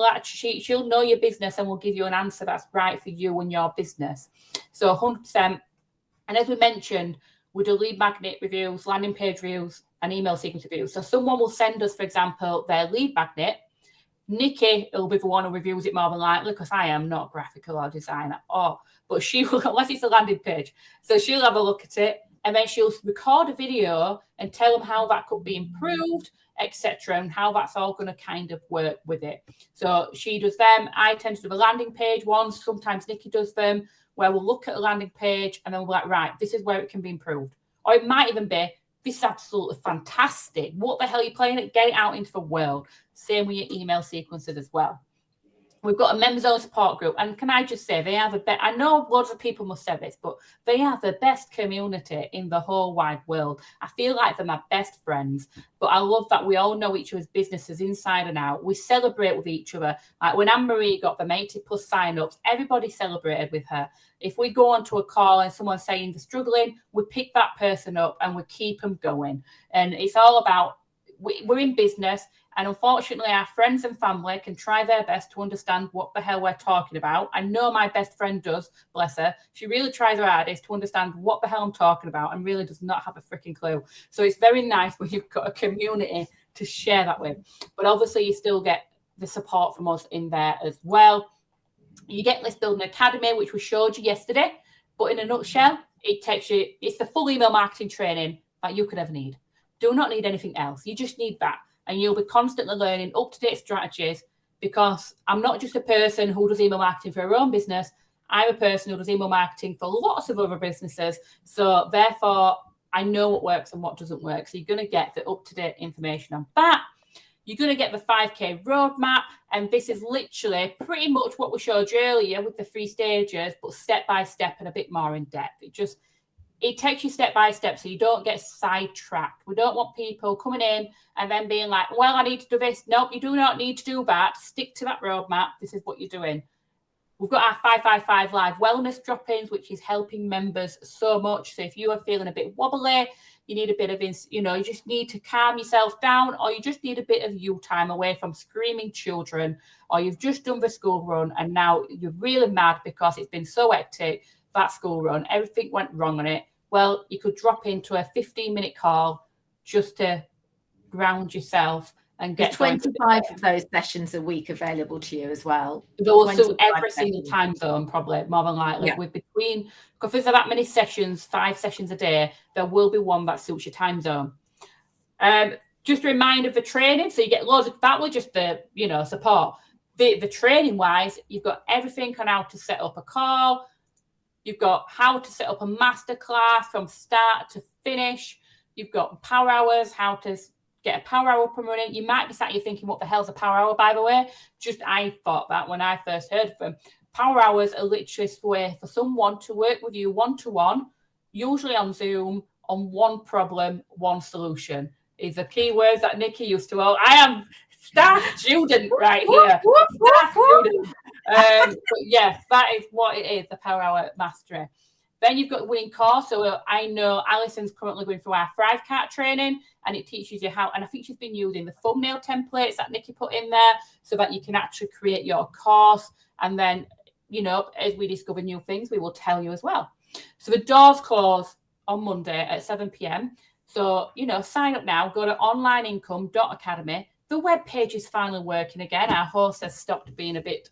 know your business and will give you an answer that's right for you and your business. So 100%. And as we mentioned, we do lead magnet reviews, landing page reviews, and email sequence reviews. So someone will send us, for example, their lead magnet. Nikki will be the one who reviews it more than likely, because I am not graphical or designer, but she will, unless it's a landing page. So she'll have a look at it, and then she'll record a video and tell them how that could be improved, etc., and how that's all going to kind of work with it. So she does them. I tend to do the landing page ones. Sometimes Nikki does them, where we'll look at a landing page and then we'll be like, right, this is where it can be improved. Or it might even be, this is absolutely fantastic. What the hell are you playing at? Get it out into the world. Same with your email sequences as well. We've got a members only support group. And can I just say, they are the best. I know loads of people must say this, but they are the best community in the whole wide world. I feel like they're my best friends, but I love that we all know each other's businesses inside and out. We celebrate with each other. Like when Anne-Marie got them 80+ sign-ups, everybody celebrated with her. If we go onto a call and someone's saying they're struggling, we pick that person up and we keep them going. And it's all about, we're in business. And unfortunately, our friends and family can try their best to understand what the hell we're talking about. I know my best friend does, bless her. She really tries her hardest to understand what the hell I'm talking about and really does not have a freaking clue. So it's very nice when you've got a community to share that with. But obviously, you still get the support from us in there as well. You get List Building Academy, which we showed you yesterday. But in a nutshell, it's the full email marketing training that you could ever need. Do not need anything else. You just need that. And you'll be constantly learning up-to-date strategies, because I'm not just a person who does email marketing for her own business. I'm a person who does email marketing for lots of other businesses. So therefore, I know what works and what doesn't work. So you're going to get the up-to-date information on that. You're going to get the 5K roadmap. And this is literally pretty much what we showed you earlier with the 3 stages, but step by step and a bit more in depth. It takes you step by step so you don't get sidetracked. We don't want people coming in and then being like, well, I need to do this. Nope, you do not need to do that. Stick to that roadmap. This is what you're doing. We've got our 555 live wellness drop-ins, which is helping members so much. So if you are feeling a bit wobbly, you need a bit of, you just need to calm yourself down, or you just need a bit of you time away from screaming children, or you've just done the school run and now you're really mad because it's been so hectic, that school run, everything went wrong on it. Well, you could drop into a 15-minute call just to ground yourself and get 25 of those sessions a week available to you as well. They'll suit every single time zone, probably, more than likely. Yeah. Because there's that many sessions, 5 sessions a day, there will be one that suits your time zone. Just a reminder of the training. So you get loads of that, with just the support. The training wise, you've got everything on how to set up a call. You've got how to set up a masterclass from start to finish. You've got power hours, how to get a power hour up and running. You might be sat here thinking, what the hell's a power hour, by the way? I thought that when I first heard of them. Power hours are literally a way for someone to work with you one-to-one, usually on Zoom, on one problem, one solution. Is the key words that Nikki used to. Well, I am staff student right here. Staff student. But yes, that is what it is, the Power Hour Mastery. Then you've got the winning course. So I know Alison's currently going through our Thrive Cart training, and it teaches you how, and I think she's been using the thumbnail templates that Nikki put in there so that you can actually create your course. And then, as we discover new things, we will tell you as well. So the doors close on Monday at 7 p.m. So, sign up now. Go to onlineincome.academy. The web page is finally working again. Our host has stopped being a bit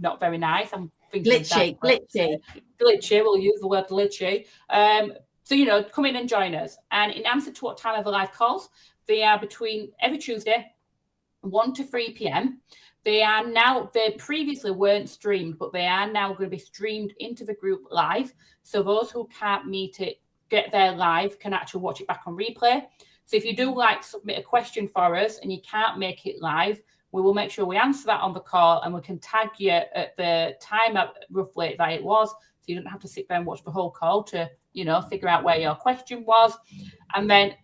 not very nice. I'm thinking glitchy. We'll use the word glitchy. So, you know, come in and join us. And in answer to what time of the live calls, they are between every Tuesday, 1 to 3 p.m. They previously weren't streamed, but they are now going to be streamed into the group live. So those who can't meet it, get there live, can actually watch it back on replay. So if you do submit a question for us and you can't make it live, we will make sure we answer that on the call, and we can tag you at the time roughly that it was. So you don't have to sit there and watch the whole call to, you know, figure out where your question was. And then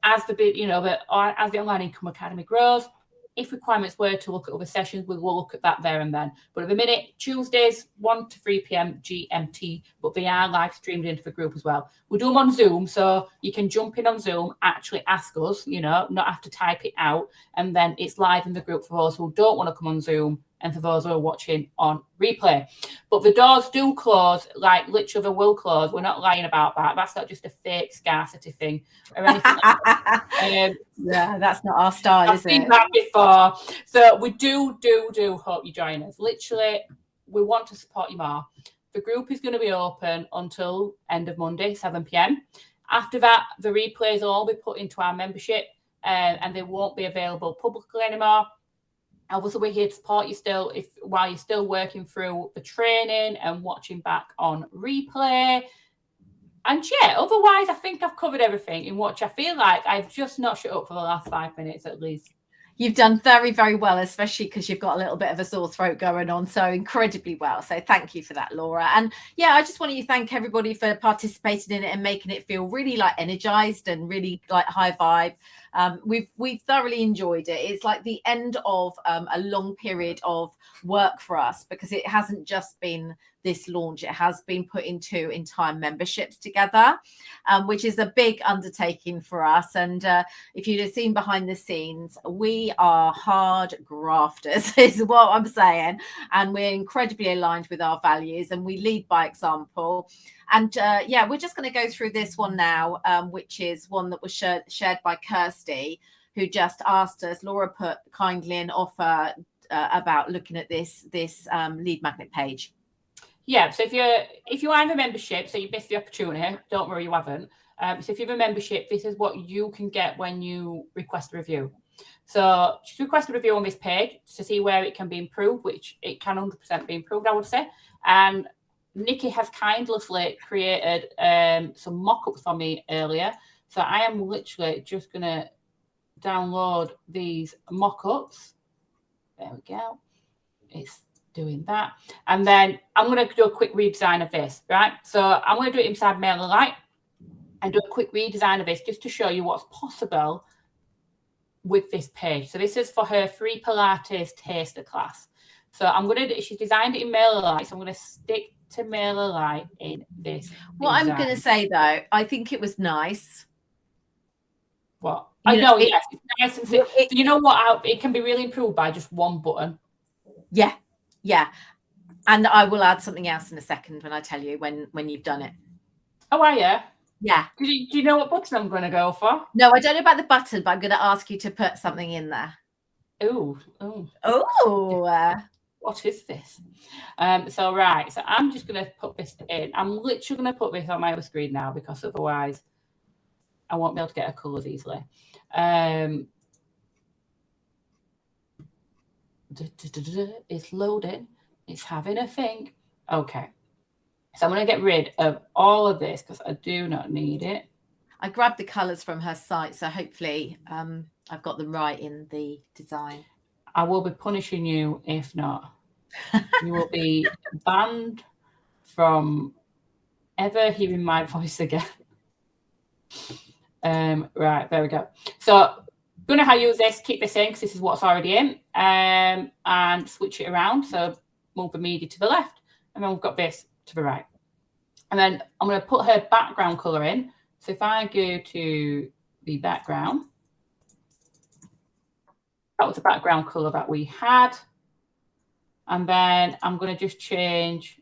as the Online Income Academy grows, if requirements were to look at other sessions, we will look at that there and then. But at the minute, Tuesdays, 1 to 3 p.m. GMT, but they are live streamed into the group as well. We do them on Zoom, so you can jump in on Zoom, actually ask us, you know, not have to type it out, and then it's live in the group for those who don't want to come on Zoom and for those who are watching on replay. But the doors do close, like literally they will close. We're not lying about that. That's not just a fake scarcity thing or anything like that. Yeah, that's not our style, I've seen that before. So we do hope you join us. Literally, we want to support you more. The group is going to be open until end of Monday, 7 p.m. After that, the replays will all be put into our membership, and they won't be available publicly anymore. Obviously, we're here to support you still while you're still working through the training and watching back on replay. And yeah, otherwise, I think I've covered everything in which I feel like I've just not shut up for the last 5 minutes at least. You've done very, very well, especially because you've got a little bit of a sore throat going on. So incredibly well. So thank you for that, Laura. And yeah, I just want to thank everybody for participating in it and making it feel really like energized and really like high vibe. We've thoroughly enjoyed it. It's like the end of a long period of work for us, because it hasn't just been this launch. It has been putting 2 in-time memberships together, which is a big undertaking for us. And if you'd have seen behind the scenes, we are hard grafters is what I'm saying. And we're incredibly aligned with our values, and we lead by example. And yeah, we're just going to go through this one now, which is one that was shared by Kirsty, who just asked us. Laura put kindly an offer about looking at this lead magnet page. Yeah, so if you have a membership, so you missed the opportunity, don't worry, you haven't. So if you have a membership, this is what you can get when you request a review. So just request a review on this page to see where it can be improved, which it can 100% be improved, I would say. And Nikki has kindly created some mock-ups for me earlier. So I am literally just going to download these mock-ups. There we go. It's doing that. And then I'm going to do a quick redesign of this, right? So I'm going to do it inside MailerLite and do a quick redesign of this just to show you what's possible with this page. So this is for her free Pilates taster class. So she's designed it in MailerLite, so I'm going to stick to MailerLite in this What design. I'm going to say, though, I think it was nice. What? I know, yes, it's nice and simple. So you know what? It can be really improved by just one button. Yeah. Yeah. And I will add something else in a second when I tell you when you've done it. Oh, are you? Yeah. Do you know what button I'm going to go for? No, I don't know about the button, but I'm going to ask you to put something in there. Oh. What is this? So I'm just going to put this in. I'm literally going to put this on my other screen now, because otherwise I won't be able to get her colours easily. It's loading. It's having a think. Okay. So I'm going to get rid of all of this because I do not need it. I grabbed the colours from her site, so hopefully I've got them right in the design. I will be punishing you if not. You will be banned from ever hearing my voice again. Right, there we go. So I'm going to use this, keep this in because this is what's already in, and switch it around. So move the media to the left, and then we've got this to the right. And then I'm going to put her background colour in. So if I go to the background, that was the background colour that we had. And then I'm going to just change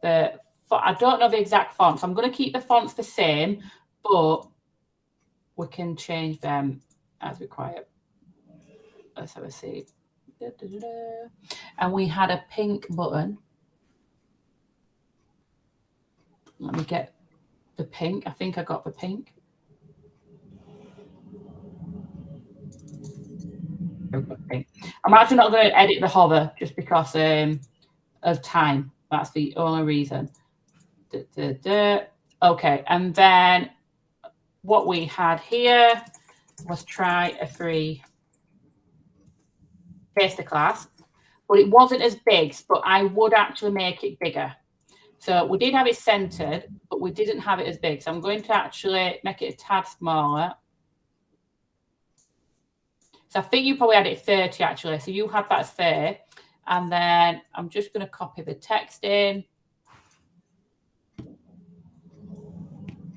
I don't know the exact fonts. I'm going to keep the fonts the same, but we can change them as required. Let's have a see. And we had a pink button. Let me get the pink. I think I got the pink. I'm actually not going to edit the hover just because of time. That's the only reason. Okay, and then what we had here was try a free taster class, but it wasn't as big, but I would actually make it bigger. So we did have it centered, but we didn't have it as big. So I'm going to actually make it a tad smaller. So I think you probably had it 30 actually. So you had that as 30. And then I'm just going to copy the text in.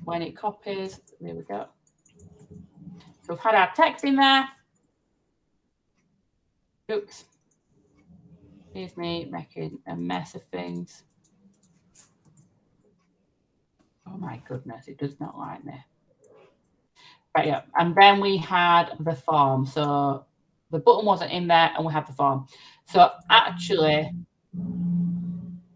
When it copies, there we go. So we've had our text in there. Oops. Here's me making a mess of things. Oh my goodness, it does not like me. Right, yeah. And then we had the form. So the button wasn't in there and we had the form. So actually,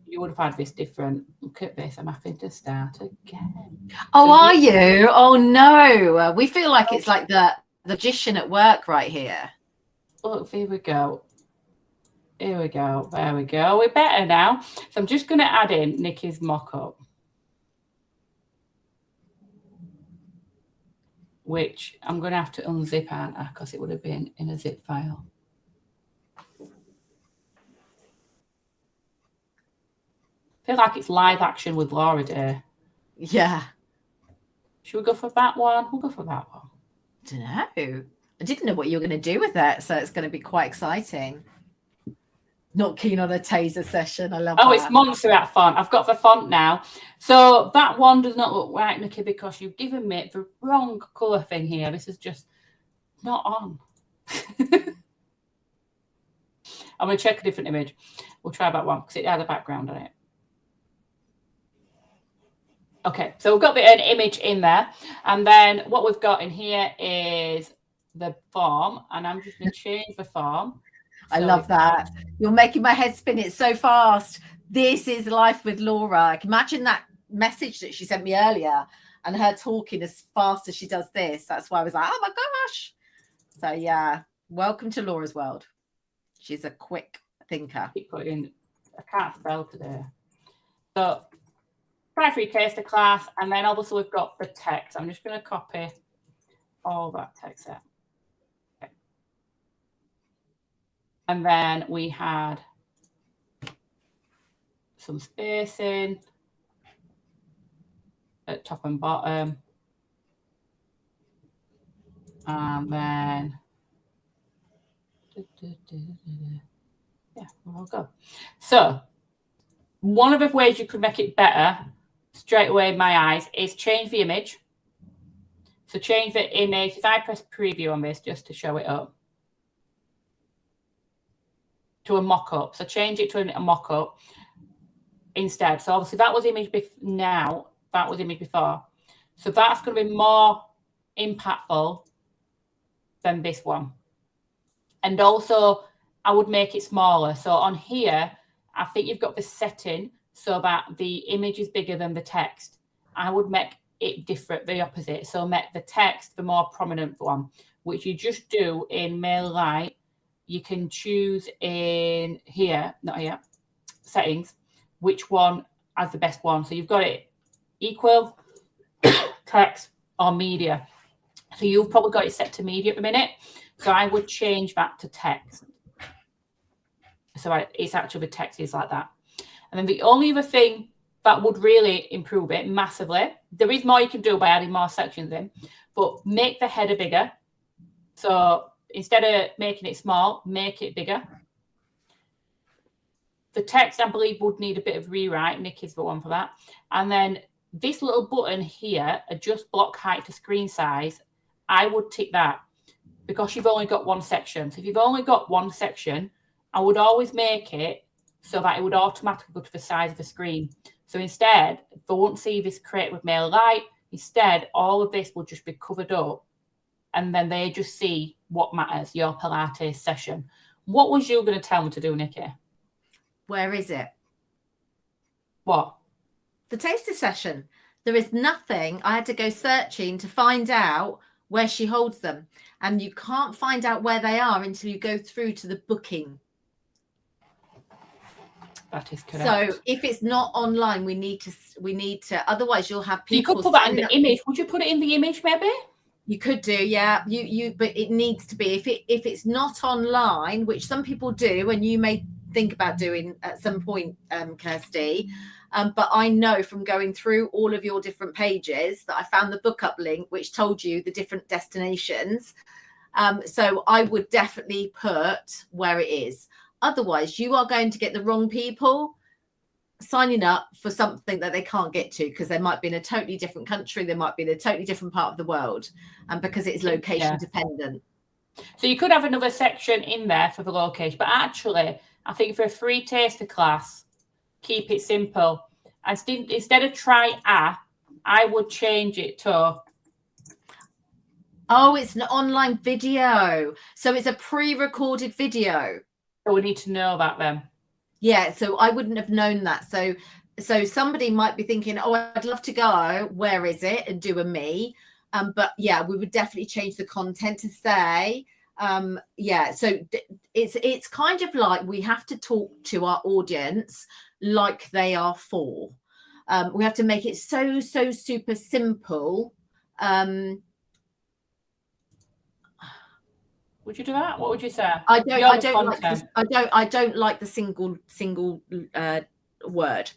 you would have had this different. Look at this. I'm having to start again. Oh, so are you? Oh no. We feel like it's like the magician at work right here. Look, here we go. Here we go. There we go. We're better now. So I'm just going to add in Nikki's mock-up, which I'm going to have to unzip, aren't I? Because it would have been in a zip file. I feel like it's live action with Laura Day. Yeah. Should we go for that one? We'll go for that one. I don't know. I didn't know what you were going to do with that, so it's going to be quite exciting. Not keen on a taser session. I love that. It's Monster at font. I've got the font now. So that one does not look right, Nikki, because you've given me the wrong colour thing here. This is just not on. I'm going to check a different image. We'll try that one because it had a background on it. Okay, so we've got an image in there. And then what we've got in here is the form. And I'm just going to change the form. I love that. You're making my head spin. It's so fast. This is Life with Laura. Imagine that message that she sent me earlier and her talking as fast as she does this. That's why I was like, oh my gosh. So yeah, welcome to Laura's world. She's a quick thinker. Keep putting, I can't spell today. So try free taster class, and then obviously we've got the text. I'm just going to copy all that text there. Okay. And then we had some spacing at top and bottom. And then yeah, we'll go. So one of the ways you could make it better straight away in my eyes is change the image. So change the image. If I press preview on this just to show it up to a mock-up. So change it to a mock-up instead. So obviously that was image now, that was image before. So that's going to be more impactful than this one. And also I would make it smaller. So on here, I think you've got the setting so that the image is bigger than the text. I would make it different, the opposite. So make the text the more prominent one, which you just do in MailerLite. You can choose in here, not here, settings, which one has the best one. So you've got it equal, text, or media. So you've probably got it set to media at the minute. So I would change that to text. So it's actually the text is like that. And then the only other thing that would really improve it massively, there is more you can do by adding more sections in, but make the header bigger. So instead of making it small, make it bigger. The text, I believe, would need a bit of rewrite. Nick is the one for that. And then this little button here, adjust block height to screen size, I would tick that because you've only got one section. So if you've only got one section, I would always make it so that it would automatically go to the size of the screen. So instead, they won't see this create with MailerLite. Instead, all of this will just be covered up. And then they just see what matters, your Pilates session. What was you going to tell me to do, Nikki? Where is it? What? The taster session. There is nothing. I had to go searching to find out where she holds them. And you can't find out where they are until you go through to the booking. That is correct. So if it's not online, we need to, otherwise you'll have people. You could put that in the image. Would you put it in the image maybe? You could do, yeah. But it needs to be, if it's not online, which some people do, and you may think about doing at some point, Kirsty. But I know from going through all of your different pages that I found the book up link, which told you the different destinations. So I would definitely put where it is. Otherwise, you are going to get the wrong people signing up for something that they can't get to, because they might be in a totally different country. They might be in a totally different part of the world, and because it's location dependent. So you could have another section in there for the location, but actually, I think for a free taster class, keep it simple. Instead of try I would change it to. Oh, it's an online video. So it's a pre-recorded video. So we need to know about them. Yeah, so I wouldn't have known that. So somebody might be thinking, oh, I'd love to go. Where is it? And do a me. But yeah, we would definitely change the content to say, yeah. So it's kind of like we have to talk to our audience like they are 4. We have to make it so super simple. Would you do that? What would you say? I don't like the single word.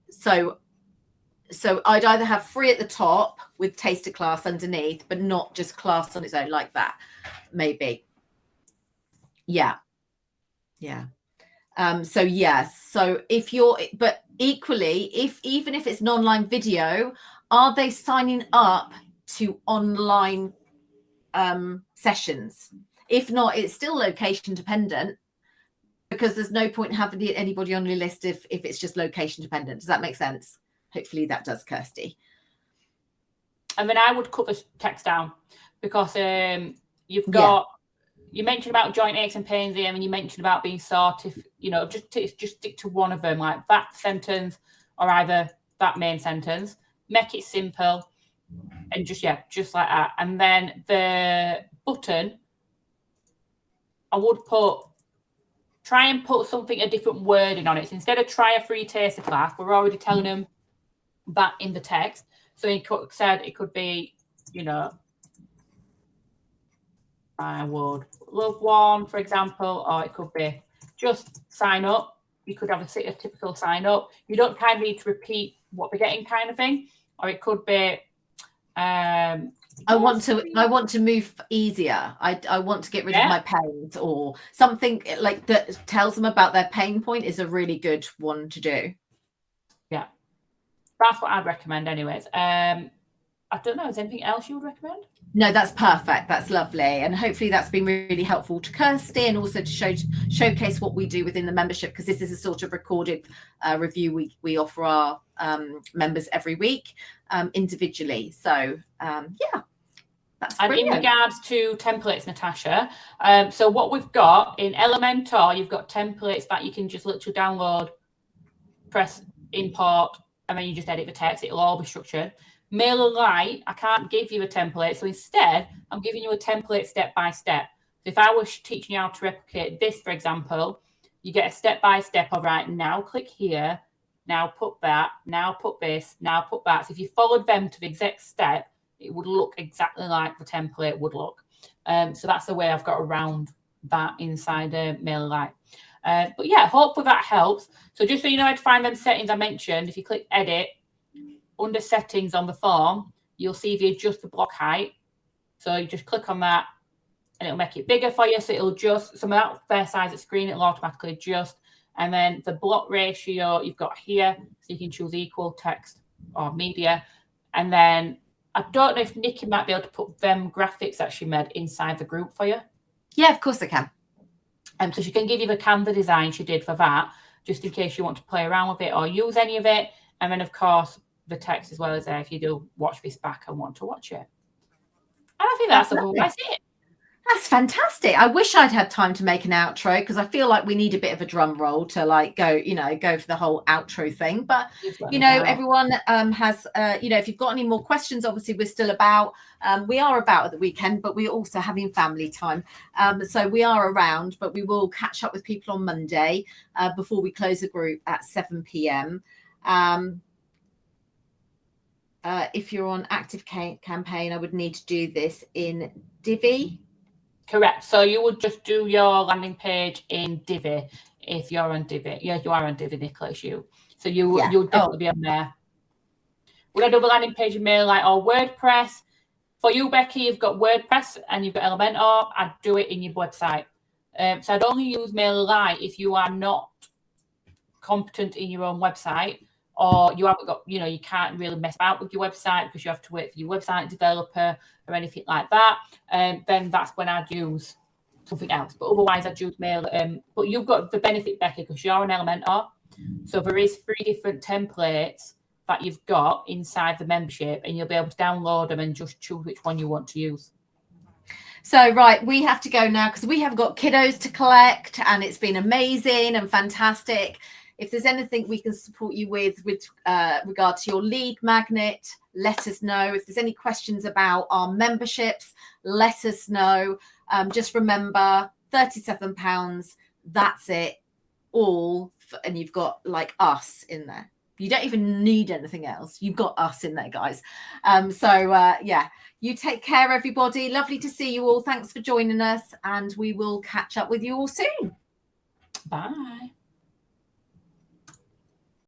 So I'd either have free at the top with taster class underneath, but not just class on its own like that. Maybe. Yeah. So yes. So but equally, even if it's an online video, are they signing up to online sessions? If not, it's still location dependent, because there's no point having anybody on your list if it's just location dependent. Does that make sense? Hopefully that does, Kirsty. And then I would cut the text down, because you've got you mentioned about joint aches and pains here, and you mentioned about being sore. Just stick to one of them, like that sentence or either that main sentence. Make it simple. And just like that. And then the button, I would try and put a different wording on it. So instead of try a free taster class, we're already telling them that in the text. So it could be, I would love one, for example, or it could be just sign up. You could have a typical sign up. You don't kind of need to repeat what they're getting kind of thing. Or it could be, I want to move easier. I want to get rid of my pains, or something like that tells them about their pain point is a really good one to do. Yeah, that's what I'd recommend anyways. I don't know, is there anything else you would recommend? No, that's perfect. That's lovely. And hopefully that's been really helpful to Kirsty, and also to showcase what we do within the membership, because this is a sort of recorded review we offer our members every week individually. So that's brilliant. And in regards to templates, Natasha, so what we've got in Elementor, you've got templates that you can just literally download, press import, and then you just edit the text. It'll all be structured. MailerLite, I can't give you a template. So instead, I'm giving you a template step by step. So if I was teaching you how to replicate this, for example, you get a step by step. All right, now click here, now put that, now put this, now put that. So if you followed them to the exact step, it would look exactly like the template would look. So that's the way I've got around that inside MailerLite. But yeah, hopefully that helps. So just so you know how to find them settings I mentioned, if you click edit, under settings on the form, you'll see if you adjust the block height. So you just click on that and it'll make it bigger for you. So it'll adjust some of that fair size of screen, it'll automatically adjust. And then the block ratio you've got here, so you can choose equal, text, or media. And then I don't know if Nikki might be able to put them graphics that she made inside the group for you. Yeah, of course I can. So she can give you the Canva design she did for that, just in case you want to play around with it or use any of it. And then, of course, the text as well as there if you do watch this back and want to watch it. And I think that's otherwise it. That's fantastic. I wish I'd had time to make an outro, because I feel like we need a bit of a drum roll to like go for the whole outro thing. But everyone has if you've got any more questions, obviously we're still about. We are about at the weekend, but we're also having family time. So we are around, but we will catch up with people on Monday before we close the group at 7 p.m. If you're on active campaign, I would need to do this in Divi. Correct. So you would just do your landing page in Divi if you're on Divi. Yeah, you are on Divi, Nicola, you'll definitely be on there. Would I do the landing page in MailerLite or WordPress? For you, Becky, you've got WordPress and you've got Elementor. I'd do it in your website. So I'd only use MailerLite if you are not competent in your own website, or you haven't got, you can't really mess about with your website because you have to wait for your website developer or anything like that. Then that's when I'd use something else. But otherwise, I'd use Mail. But you've got the benefit, Becky, because you're an Elementor. So there is 3 different templates that you've got inside the membership, and you'll be able to download them and just choose which one you want to use. So, right, we have to go now because we have got kiddos to collect, and it's been amazing and fantastic. If there's anything we can support you with regard to your lead magnet, let us know. If there's any questions about our memberships, let us know. Just remember, £37, that's it, and you've got like us in there. You don't even need anything else. You've got us in there, guys. Yeah, you take care, everybody. Lovely to see you all. Thanks for joining us, and we will catch up with you all soon. Bye.